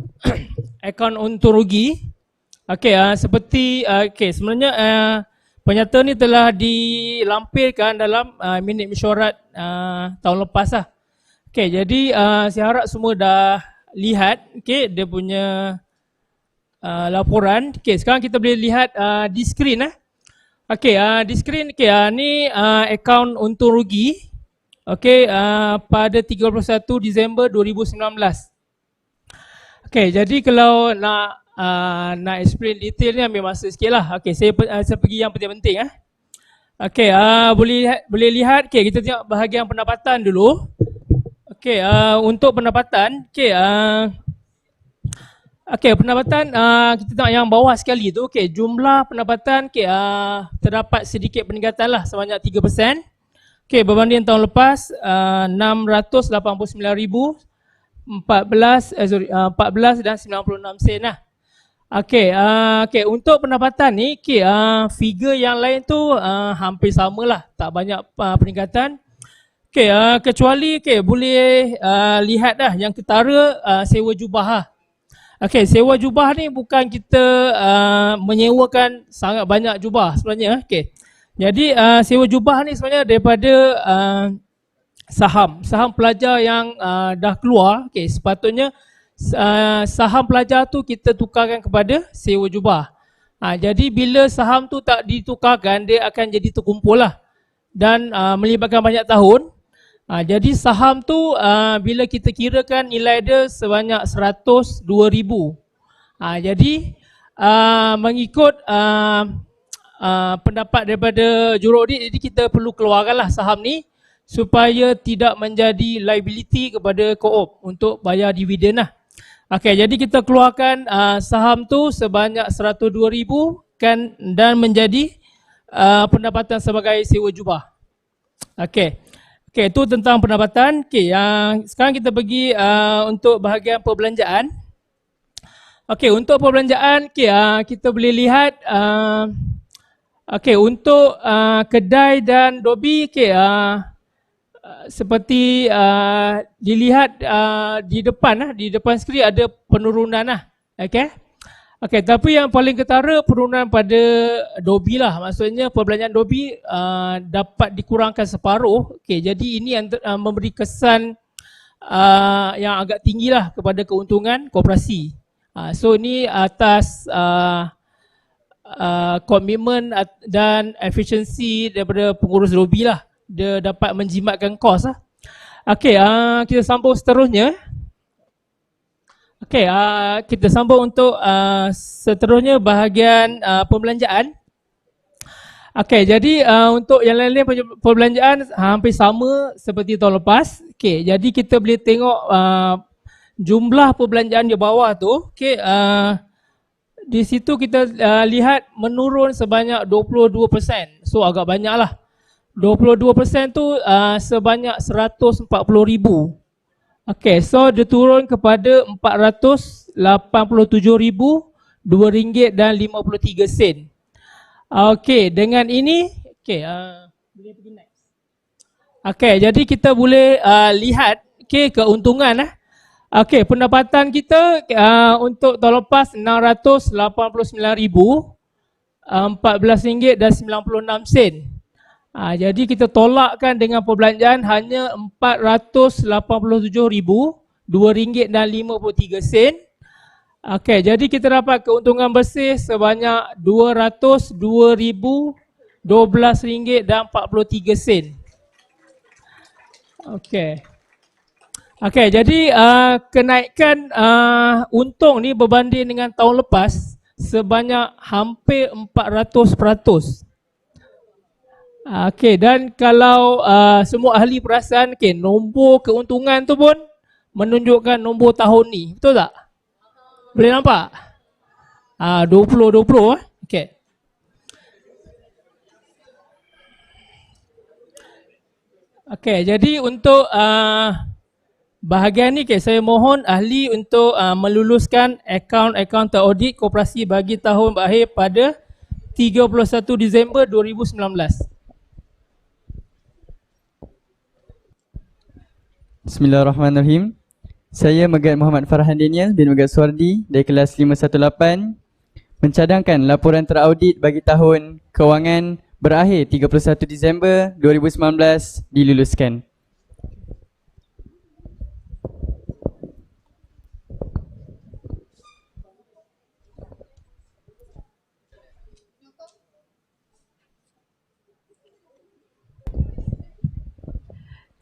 akaun untung rugi. Okey, seperti sebenarnya penyata ni telah dilampirkan dalam minit mesyuarat tahun lepas lah. Okey, jadi saya harap semua dah lihat dia punya laporan. Okey, sekarang kita boleh lihat di skrin Okey, di skrin ni akaun untung rugi. Okey, pada 31 Disember 2019. Okey, jadi kalau nak explain detail ni ambil masa sikit lah. Okey, saya pergi yang penting-penting Okey, boleh lihat kita tengok bahagian pendapatan dulu. Okey, untuk pendapatan, pendapatan kita tengok yang bawah sekali tu. Okey, jumlah pendapatan terdapat sedikit peningkatan lah sebanyak 3%. Okey, berbanding tahun lepas 689,014 dan 96 sen lah. Okey, untuk pendapatan ni figure yang lain tu hampir samalah, tak banyak peningkatan. Okey, kecuali boleh lihat dah yang ketara sewa jubah lah. Okey, sewa jubah ni bukan kita menyewakan sangat banyak jubah sebenarnya. Okey. Jadi sewa jubah ni sebenarnya daripada saham pelajar yang dah keluar. Okey, sepatutnya saham pelajar tu kita tukarkan kepada sewa jubah. Jadi bila saham tu tak ditukarkan, dia akan jadi terkumpul lah dan melibatkan banyak tahun. Jadi saham tu bila kita kirakan nilai dia sebanyak 102,000. Jadi mengikut pendapat daripada juruaudit, jadi kita perlu keluarkanlah saham ni supaya tidak menjadi liability kepada co-op untuk bayar dividen lah. Okey, jadi kita keluarkan saham tu sebanyak 102,000 dan menjadi pendapatan sebagai sewa jubah. Okey. Okey, itu tentang pendapatan. Okey, yang sekarang kita pergi untuk bahagian perbelanjaan. Okey, untuk perbelanjaan kita boleh lihat untuk kedai dan dobi seperti dilihat di depan skrin ada penurunan lah. Okey, tapi yang paling ketara penurunan pada dobi lah. Maksudnya perbelanjaan dobi dapat dikurangkan separuh. Okey, jadi ini yang memberi kesan yang agak tinggi lah kepada keuntungan koperasi. So ini atas komitmen dan efisiensi daripada pengurus dobi lah. Dia dapat menjimatkan kos lah. Okey, kita sambung seterusnya. Okey, kita sambung untuk seterusnya bahagian perbelanjaan. Okey, jadi untuk yang lain-lain perbelanjaan hampir sama seperti tahun lepas. Okey, jadi kita boleh tengok jumlah perbelanjaan di bawah tu. Okey, di situ kita lihat menurun sebanyak 22%. So agak banyak lah. 22% tu sebanyak 140,000. Okey, so dia turun kepada RM487,002.53. Okey, dengan ini, boleh pergi next. Okey, jadi kita boleh lihat keuntungan Okey, pendapatan kita untuk tahun lepas RM689,014.96. Jadi kita tolakkan dengan perbelanjaan hanya RM487,002.53. Okey, jadi kita dapat keuntungan bersih sebanyak RM202.12.43. Okey. Okey, jadi kenaikan untung ni berbanding dengan tahun lepas sebanyak hampir 400%. Okey, dan kalau semua ahli perasan, okey, nombor keuntungan tu pun menunjukkan nombor tahun ni. Betul tak? Boleh nampak? 20-20 Okey. Okey, jadi untuk bahagian ni, saya mohon ahli untuk meluluskan akaun-akaun teraudit koperasi bagi tahun berakhir pada 31 Disember 2019. Bismillahirrahmanirrahim. Saya Megat Muhammad Farhan Daniel bin Megat Suardi dari kelas 518 mencadangkan laporan teraudit bagi tahun kewangan berakhir 31 Disember 2019 diluluskan.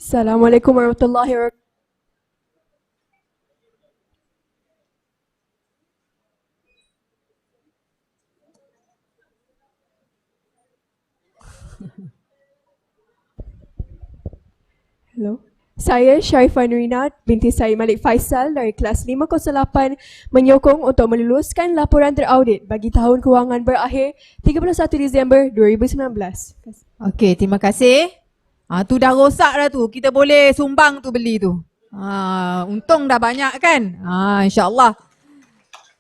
Assalamualaikum warahmatullahi wabarakatuh. Hello. Saya Sharifah Nurina binti Said Malik Faisal dari kelas 508 menyokong untuk meluluskan laporan teraudit bagi tahun kewangan berakhir 31 Disember 2019. Okey, terima kasih. Tu dah rosak dah tu. Kita boleh sumbang tu beli tu. Untung dah banyak kan? InsyaAllah.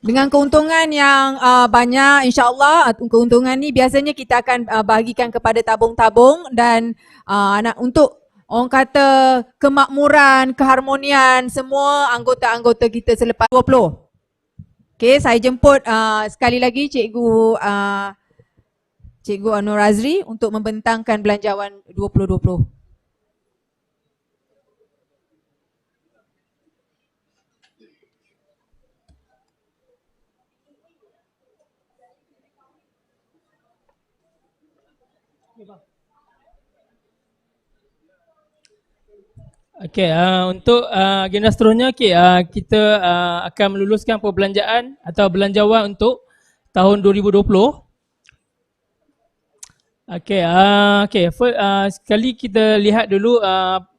Dengan keuntungan yang banyak, insyaAllah keuntungan ni biasanya kita akan bahagikan kepada tabung-tabung dan untuk orang kata kemakmuran, keharmonian semua anggota-anggota kita selepas 20. Okey, saya jemput sekali lagi Cikgu Anwar Azri untuk membentangkan belanjawan 2020. Okey, untuk agenda seterusnya, kita akan meluluskan perbelanjaan atau belanjawan untuk tahun 2020. Okey, sekali kita lihat dulu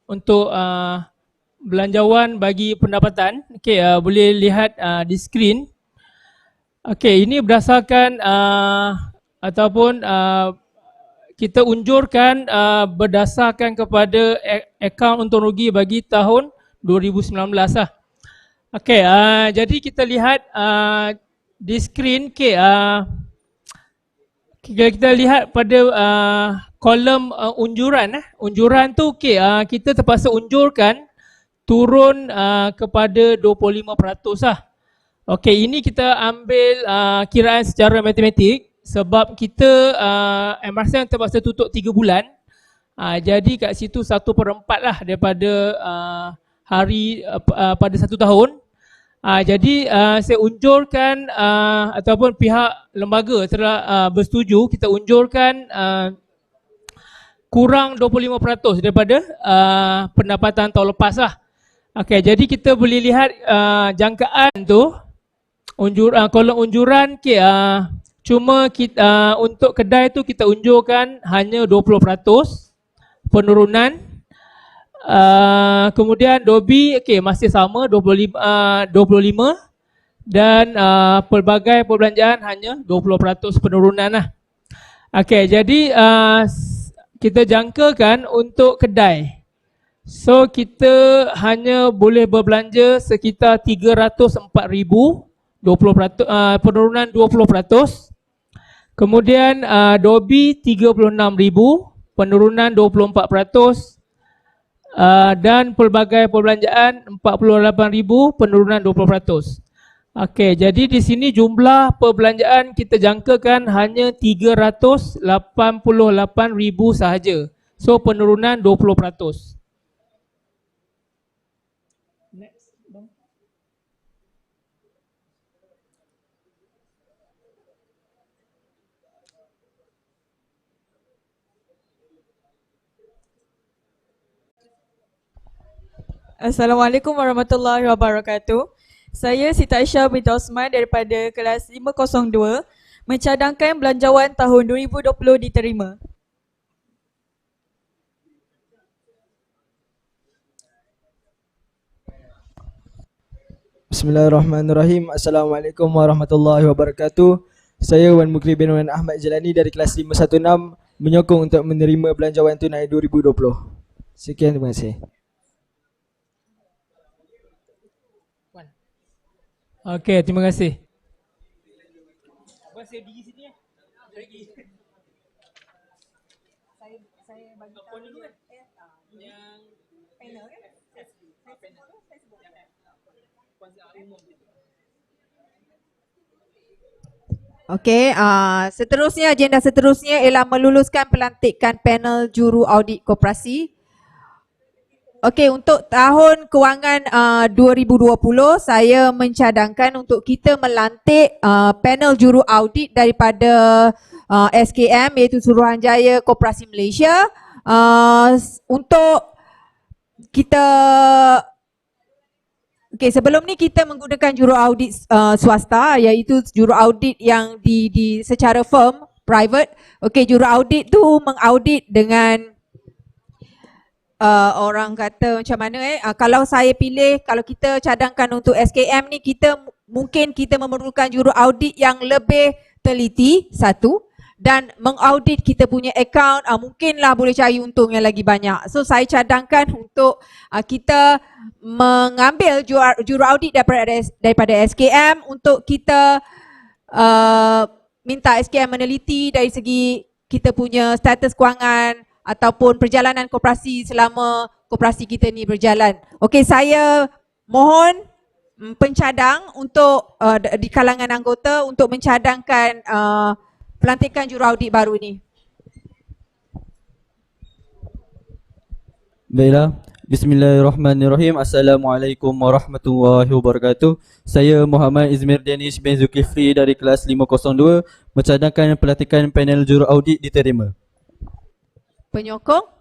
untuk belanjawan bagi pendapatan. Okey, boleh lihat di skrin. Okey, ini berdasarkan ataupun kita unjurkan berdasarkan kepada akaun untung rugi bagi tahun 2019 lah. Okey, jadi kita lihat di skrin. Kita lihat pada kolom unjuran. Unjuran tu kita terpaksa unjurkan turun kepada 25% lah. Okey, ini kita ambil kiraan secara matematik sebab kita MRSM terpaksa tutup 3 bulan. Jadi kat situ 1/4 lah daripada hari pada 1 tahun. Jadi saya unjurkan ataupun pihak lembaga telah bersetuju kita unjurkan kurang 25% daripada pendapatan tahun lepas lah. Okey, jadi kita boleh lihat jangkaan tu kolom unjuran cuma kita, untuk kedai tu kita unjurkan hanya 20% penurunan. Kemudian Dobi masih sama 25 dan pelbagai perbelanjaan hanya 20% penurunan lah. Okey, jadi kita jangkakan untuk kedai. So kita hanya boleh berbelanja sekitar 304,000, 20%, penurunan 20%. Kemudian Dobi 36,000, penurunan 24%. Dan pelbagai perbelanjaan 48,000, penurunan 20%. Okey, jadi di sini jumlah perbelanjaan kita jangkakan hanya 388,000 sahaja. So penurunan 20%. Assalamualaikum warahmatullahi wabarakatuh. Saya Siti Aisyah binti Osman daripada kelas 502 mencadangkan belanjawan tahun 2020 diterima. Bismillahirrahmanirrahim. Assalamualaikum warahmatullahi wabarakatuh. Saya Wan Mukri bin Wan Ahmad Jalani dari kelas 516 menyokong untuk menerima belanjawan tunai 2020. Sekian, terima kasih. Okey, terima kasih. Okey, seterusnya agenda seterusnya ialah meluluskan pelantikan panel juru audit koperasi. Okey, untuk tahun kewangan 2020 saya mencadangkan untuk kita melantik panel juru audit daripada SKM iaitu Suruhanjaya Koperasi Malaysia untuk kita. Okey, sebelum ni kita menggunakan juru audit swasta iaitu juru audit yang secara firm, private. Okey, juru audit tu mengaudit dengan orang kata macam mana kalau saya pilih, kalau kita cadangkan untuk SKM ni, mungkin kita memerlukan juru audit yang lebih teliti, satu, dan mengaudit kita punya account, mungkinlah boleh cari untung yang lagi banyak. So saya cadangkan untuk kita mengambil juru audit daripada SKM untuk kita minta SKM meneliti dari segi kita punya status kewangan ataupun perjalanan koperasi selama koperasi kita ni berjalan. Okey, saya mohon pencadang untuk di kalangan anggota untuk mencadangkan pelantikan juru audit baru ni. Baiklah. Bismillahirrahmanirrahim. Assalamualaikum warahmatullahi wabarakatuh. Saya Muhammad Izmir Danish bin Zulkifli dari kelas 502 mencadangkan pelantikan panel juru audit diterima. Penyokong?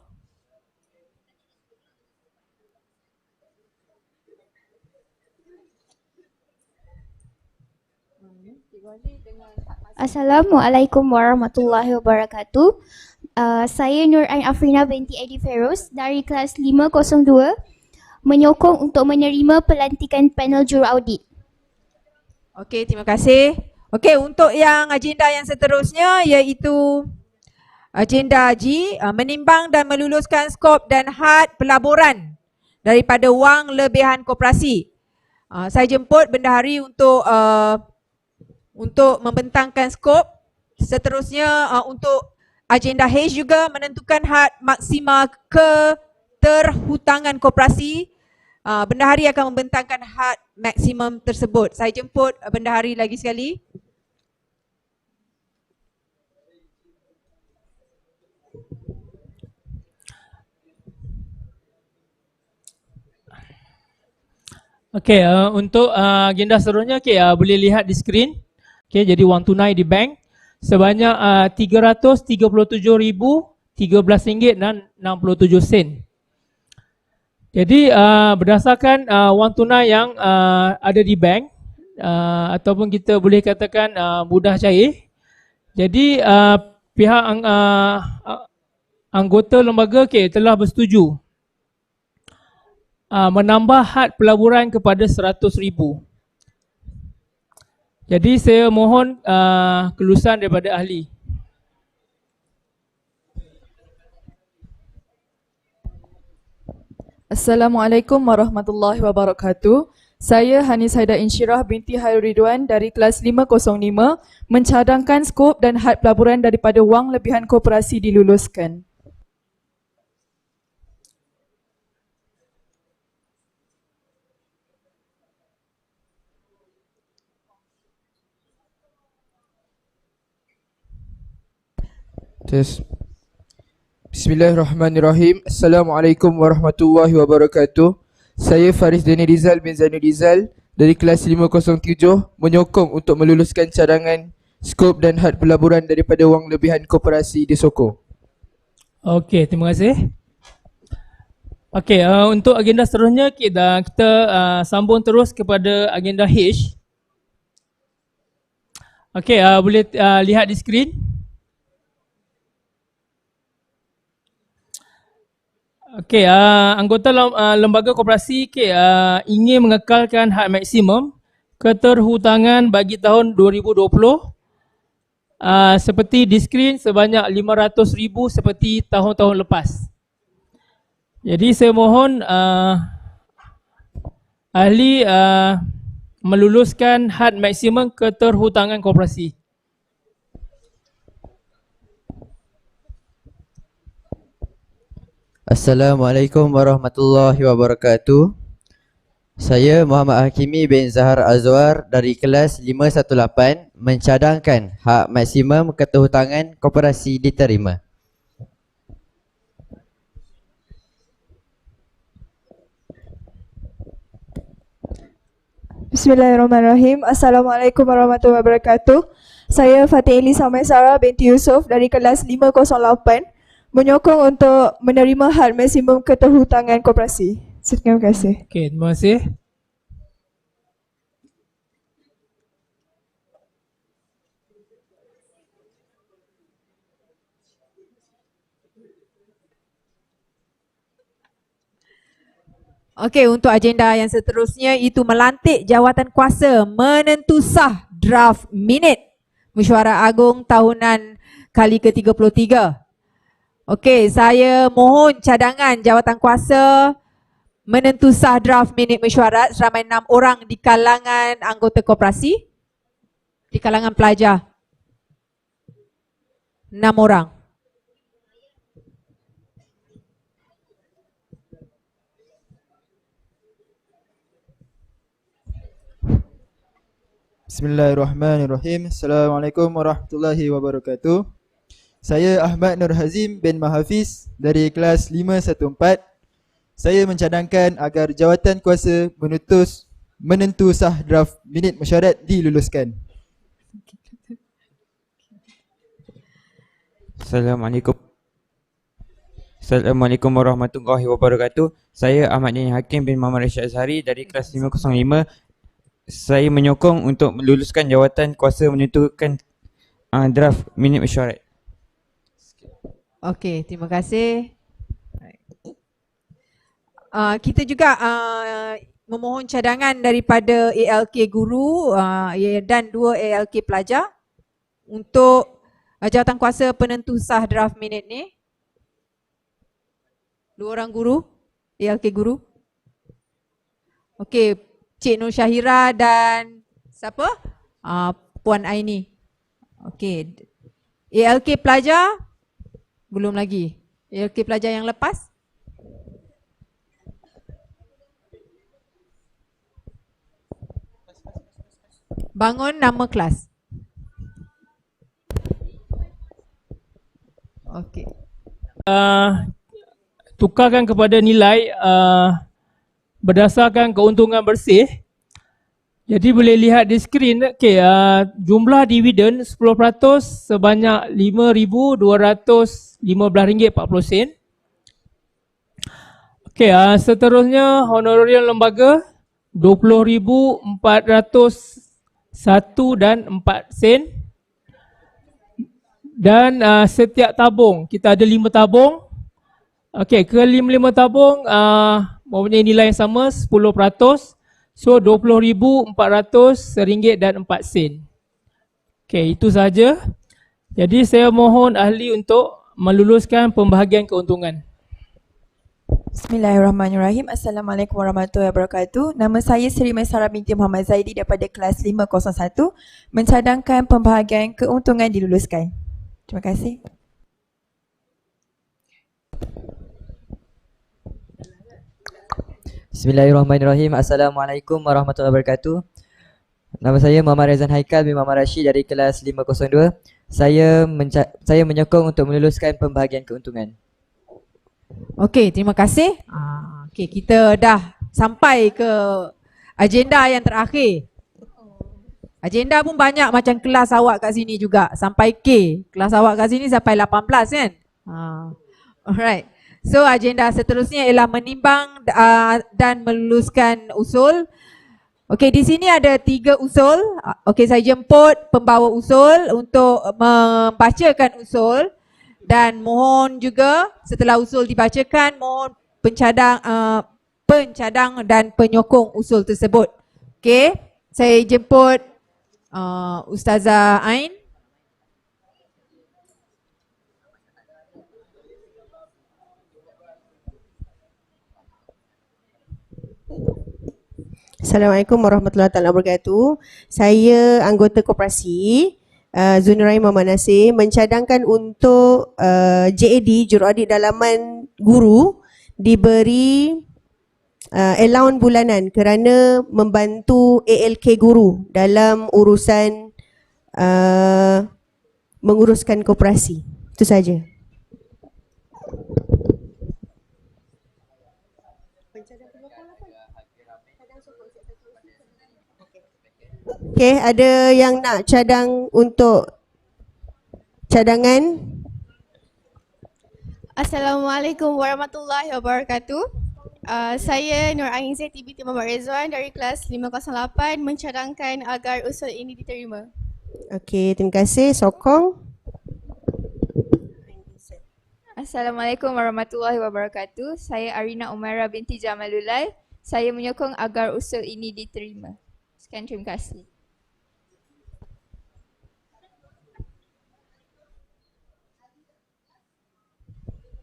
Assalamualaikum warahmatullahi wabarakatuh. Saya Nur Ain Afrina binti Edi Feroz dari kelas 502 menyokong untuk menerima pelantikan panel juru audit. Okey, terima kasih. Okey, untuk yang agenda yang seterusnya iaitu agenda G, menimbang dan meluluskan skop dan had pelaburan daripada wang lebihan koperasi. Saya jemput bendahari untuk membentangkan skop. Seterusnya untuk agenda H juga menentukan had maksima keterhutangan koperasi. Bendahari akan membentangkan had maksimum tersebut. Saya jemput bendahari lagi sekali. Okey, untuk agenda seterusnya boleh lihat di skrin. Okey, jadi wang tunai di bank sebanyak RM337,013.67. Jadi berdasarkan wang tunai yang ada di bank ataupun kita boleh katakan mudah cair. Jadi pihak anggota lembaga telah bersetuju menambah had pelaburan kepada RM100,000. Jadi saya mohon kelulusan daripada ahli. Assalamualaikum warahmatullahi wabarakatuh. Saya Hanis Haidar Insyirah binti Hairul Ridwan dari kelas 505 mencadangkan skop dan had pelaburan daripada wang lebihan koperasi diluluskan. Tes. Bismillahirrahmanirrahim. Assalamualaikum warahmatullahi wabarakatuh. Saya Faris Dani Rizal bin Zainul Rizal dari kelas 507 menyokong untuk meluluskan cadangan skop dan had pelaburan daripada wang lebihan koperasi di Soko. Okey, terima kasih. Okey, untuk agenda seterusnya kita sambung terus kepada agenda H. Okey, boleh lihat di skrin. Okey, anggota lembaga koperasi ingin mengekalkan had maksimum keterhutangan bagi tahun 2020 seperti di skrin sebanyak 500,000 seperti tahun-tahun lepas. Jadi saya mohon ahli meluluskan had maksimum keterhutangan koperasi. Assalamualaikum warahmatullahi wabarakatuh. Saya Muhammad Hakimi bin Zahar Azwar dari kelas 518 mencadangkan hak maksimum keterhutangan koperasi diterima. Bismillahirrahmanirrahim. Assalamualaikum warahmatullahi wabarakatuh. Saya Fatih Elisa Maisara binti Yusof dari kelas 508 menyokong untuk menerima had maksimum keterhutangan koperasi. Terima kasih. Okey, terima kasih. Okey, untuk agenda yang seterusnya itu melantik jawatan kuasa menentu sah draft minit mesyuarat agung tahunan kali ke-33. Okey, saya mohon cadangan jawatan kuasa menentu sah draft minit mesyuarat seramai 6 orang di kalangan anggota koperasi, di kalangan pelajar. 6 orang. Bismillahirrahmanirrahim. Assalamualaikum warahmatullahi wabarakatuh. Saya Ahmad Nur Hazim bin Mahafiz dari kelas 514. Saya mencadangkan agar jawatan kuasa menentu sah draft minit mesyuarat diluluskan. Assalamualaikum warahmatullahi wabarakatuh. Saya Ahmad Dini Hakim bin Muhammad Rashid Azhari dari kelas 505. Saya menyokong untuk meluluskan jawatan kuasa menentukan draft minit mesyuarat. Okey, terima kasih. Kita juga memohon cadangan daripada ALK guru dan 2 ALK pelajar untuk jawatan kuasa penentu sah draft minit ni. 2 orang guru, ALK guru. Okey, Cik Nur Syahira dan siapa? Puan Aini. Okey. ALK pelajar belum lagi. ALK pelajar yang lepas? Bangun nama kelas. Okey. Tukarkan kepada nilai berdasarkan keuntungan bersih. Jadi boleh lihat di skrin, jumlah dividen 10% sebanyak RM5,215.40. Okey, seterusnya honorarium lembaga RM20,401.04. Dan setiap tabung, kita ada 5 tabung. Okey, ke-5 tabung mempunyai nilai yang sama 10%. So RM20,400.04. Okey, itu saja. Jadi saya mohon ahli untuk meluluskan pembahagian keuntungan. Bismillahirrahmanirrahim. Assalamualaikum warahmatullahi wabarakatuh. Nama saya Sri Maisara binti Muhammad Zaidi daripada kelas 501 mencadangkan pembahagian keuntungan diluluskan. Terima kasih. Bismillahirrahmanirrahim. Assalamualaikum warahmatullahi wabarakatuh. Nama saya Muhammad Rezan Haikal bin Muhammad Rashid dari kelas 502. Saya menyokong untuk meluluskan pembahagian keuntungan. Okey, terima kasih. Okey, kita dah sampai ke agenda yang terakhir. Agenda pun banyak macam kelas awak kat sini juga. Sampai K. Kelas awak kat sini sampai 18 kan? Alright. So agenda seterusnya ialah menimbang dan meluluskan usul. Okey, di sini ada 3 usul. Okey, saya jemput pembawa usul untuk membacakan usul dan mohon juga setelah usul dibacakan mohon pencadang dan penyokong usul tersebut. Okey, saya jemput Ustazah Ain. Assalamualaikum warahmatullahi wabarakatuh. Saya anggota koperasi Zunurain Muhammad Nasir mencadangkan untuk JAD Juruaudit Dalaman Guru diberi allowance bulanan kerana membantu ALK guru dalam urusan menguruskan koperasi. Itu saja. Okey, ada yang nak cadang untuk cadangan? Assalamualaikum warahmatullahi wabarakatuh. Saya Nur Ain Zaiti binti Muhammad Rizwan dari kelas 508 mencadangkan agar usul ini diterima. Okey, terima kasih. Sokong. Assalamualaikum warahmatullahi wabarakatuh. Saya Arina Umairah binti Jamalulai. Saya menyokong agar usul ini diterima. Sekian, terima kasih.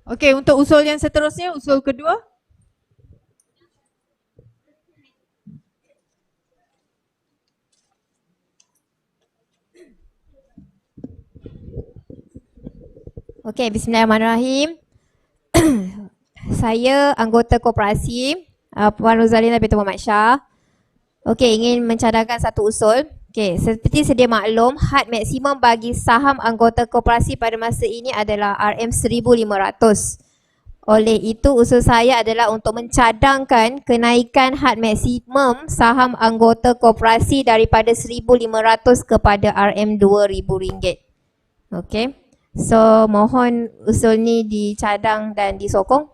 Okey, untuk usul yang seterusnya, usul kedua. Okey, bismillahirrahmanirrahim. Saya anggota koperasi Puan Rozalina binti Muhammad Shah. Okey, ingin mencadangkan satu usul. Okey, seperti sedia maklum, had maksimum bagi saham anggota koperasi pada masa ini adalah RM1,500. Oleh itu, usul saya adalah untuk mencadangkan kenaikan had maksimum saham anggota koperasi daripada RM1,500 kepada RM2,000. Okey, so mohon usul ni dicadang dan disokong.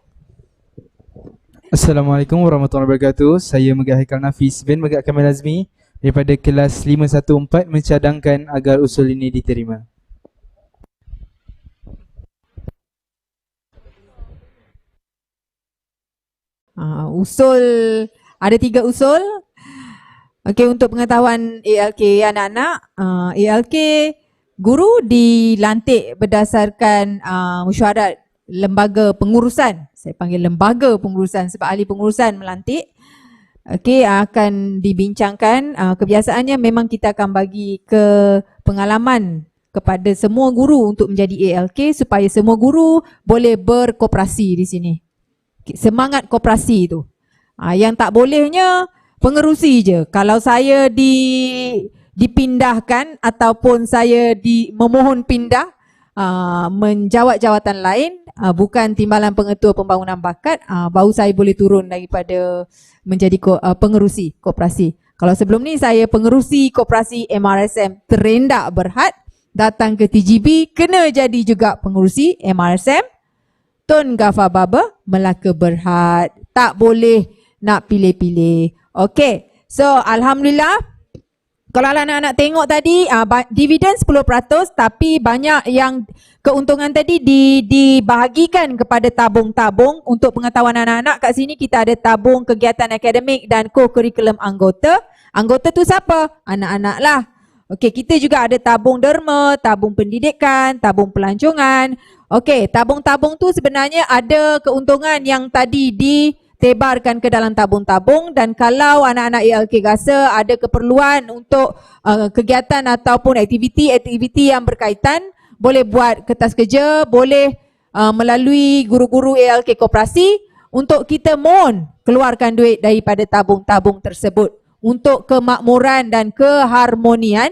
Assalamualaikum warahmatullahi wabarakatuh. Saya Megat Haikal Nafis bin Megat Kamil Azmi daripada kelas 514 mencadangkan agar usul ini diterima. Usul, ada 3 usul. Okey, untuk pengetahuan ALK anak-anak, ALK guru dilantik berdasarkan mesyuarat lembaga pengurusan. Saya panggil lembaga pengurusan sebab ahli pengurusan melantik. Okey, akan dibincangkan. Kebiasaannya memang kita akan bagi ke pengalaman kepada semua guru untuk menjadi ALK supaya semua guru boleh berkoperasi di sini. Semangat koperasi tu. Yang tak bolehnya pengerusi je. Kalau saya dipindahkan ataupun saya memohon pindah menjawat jawatan lain, bukan timbalan pengetua pembangunan bakat, baru saya boleh turun daripada menjadi pengerusi koperasi. Kalau sebelum ni saya pengerusi koperasi MRSM Terendak Berhad, datang ke TGB kena jadi juga pengerusi MRSM Tun Gafar Baba Melaka Berhad. Tak boleh nak pilih-pilih. Okey, so alhamdulillah. Kalau anak-anak tengok tadi, dividen 10% tapi banyak yang keuntungan tadi dibahagikan kepada tabung-tabung. Untuk pengetahuan anak-anak, kat sini kita ada tabung kegiatan akademik dan co-curriculum anggota. Anggota tu siapa? Anak-anak lah. Okey, kita juga ada tabung derma, tabung pendidikan, tabung pelancongan. Okey, tabung-tabung tu sebenarnya ada keuntungan yang tadi ditebarkan ke dalam tabung-tabung, dan kalau anak-anak ALK rasa ada keperluan untuk kegiatan ataupun aktiviti-aktiviti yang berkaitan, boleh buat kertas kerja, boleh melalui guru-guru ALK koperasi untuk kita mohon keluarkan duit daripada tabung-tabung tersebut untuk kemakmuran dan keharmonian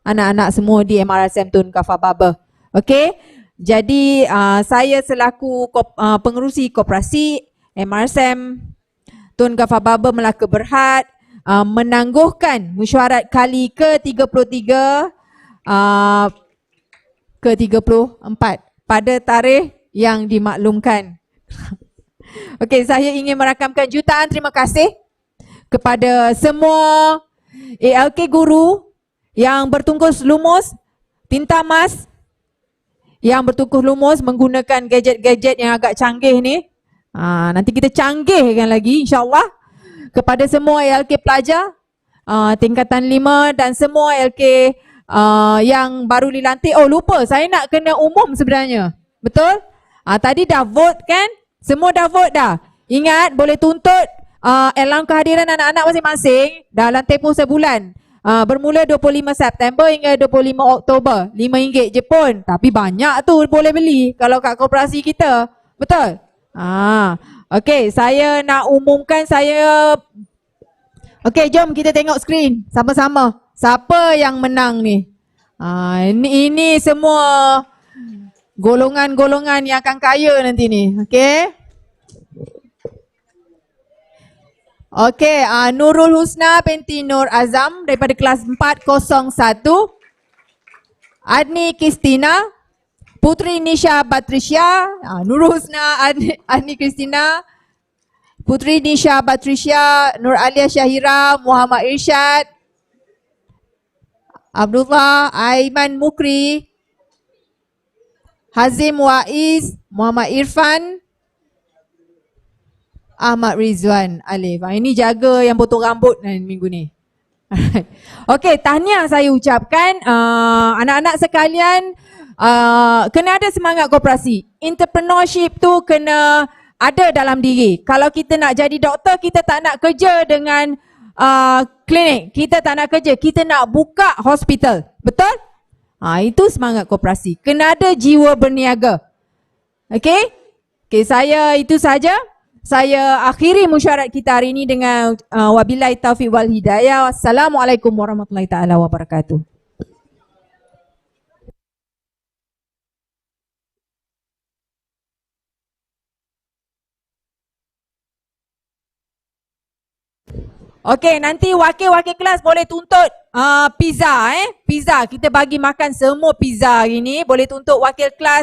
anak-anak semua di MRSM Tun Gafar Baba. Okey, jadi saya selaku pengerusi koperasi MRSM Tun Gafar Baba Melaka Berhad menangguhkan mesyuarat kali ke-33 ke-34 pada tarikh yang dimaklumkan. Okey, saya ingin merakamkan jutaan terima kasih kepada semua ALK guru yang bertungkus lumus tinta emas, yang bertungkus lumus menggunakan gadget-gadget yang agak canggih ni. Nanti kita canggihkan lagi insyaAllah kepada semua ALK pelajar tingkatan 5 dan semua ALK yang baru dilantik. Oh lupa, saya nak kena umum sebenarnya. Betul? Tadi dah vote kan? Semua dah vote dah. Ingat boleh tuntut alarm kehadiran anak-anak masing-masing dalam tempoh sebulan. Bermula 25 September hingga 25 Oktober. RM5 je pun. Tapi banyak tu boleh beli kalau kat koperasi kita. Betul? Okey, saya nak umumkan okey, jom kita tengok skrin sama-sama. Siapa yang menang ni? Ini semua golongan-golongan yang akan kaya nanti ni. Okey? Okey, Nurul Husna binti Nur Azam daripada kelas 401. Adni Kristina, Putri Nisha Batrisya, Nurul Husna, Adni Kristina, Putri Nisha Batrisya, Nur Alia Syahira, Muhammad Irsyad, Abdullah Aiman Mukri, Hazim Waiz, Muhammad Irfan, Ahmad Rizwan Alif. Ini jaga yang potong rambut minggu ni. Okey, tahniah saya ucapkan anak-anak sekalian, kena ada semangat koperasi. Entrepreneurship tu kena ada dalam diri. Kalau kita nak jadi doktor, kita tak nak kerja dengan klinik. Kita tak nak kerja, kita nak buka hospital. Betul? Itu semangat koperasi. Kena ada jiwa berniaga. Okey? Okey, saya itu saja. Saya akhiri mesyuarat kita hari ini dengan wabillahi taufiq wal hidayah. Wassalamualaikum warahmatullahi taala wabarakatuh. Okey, nanti wakil-wakil kelas boleh tuntut pizza Pizza, kita bagi makan semua pizza hari ni. Boleh tuntut wakil kelas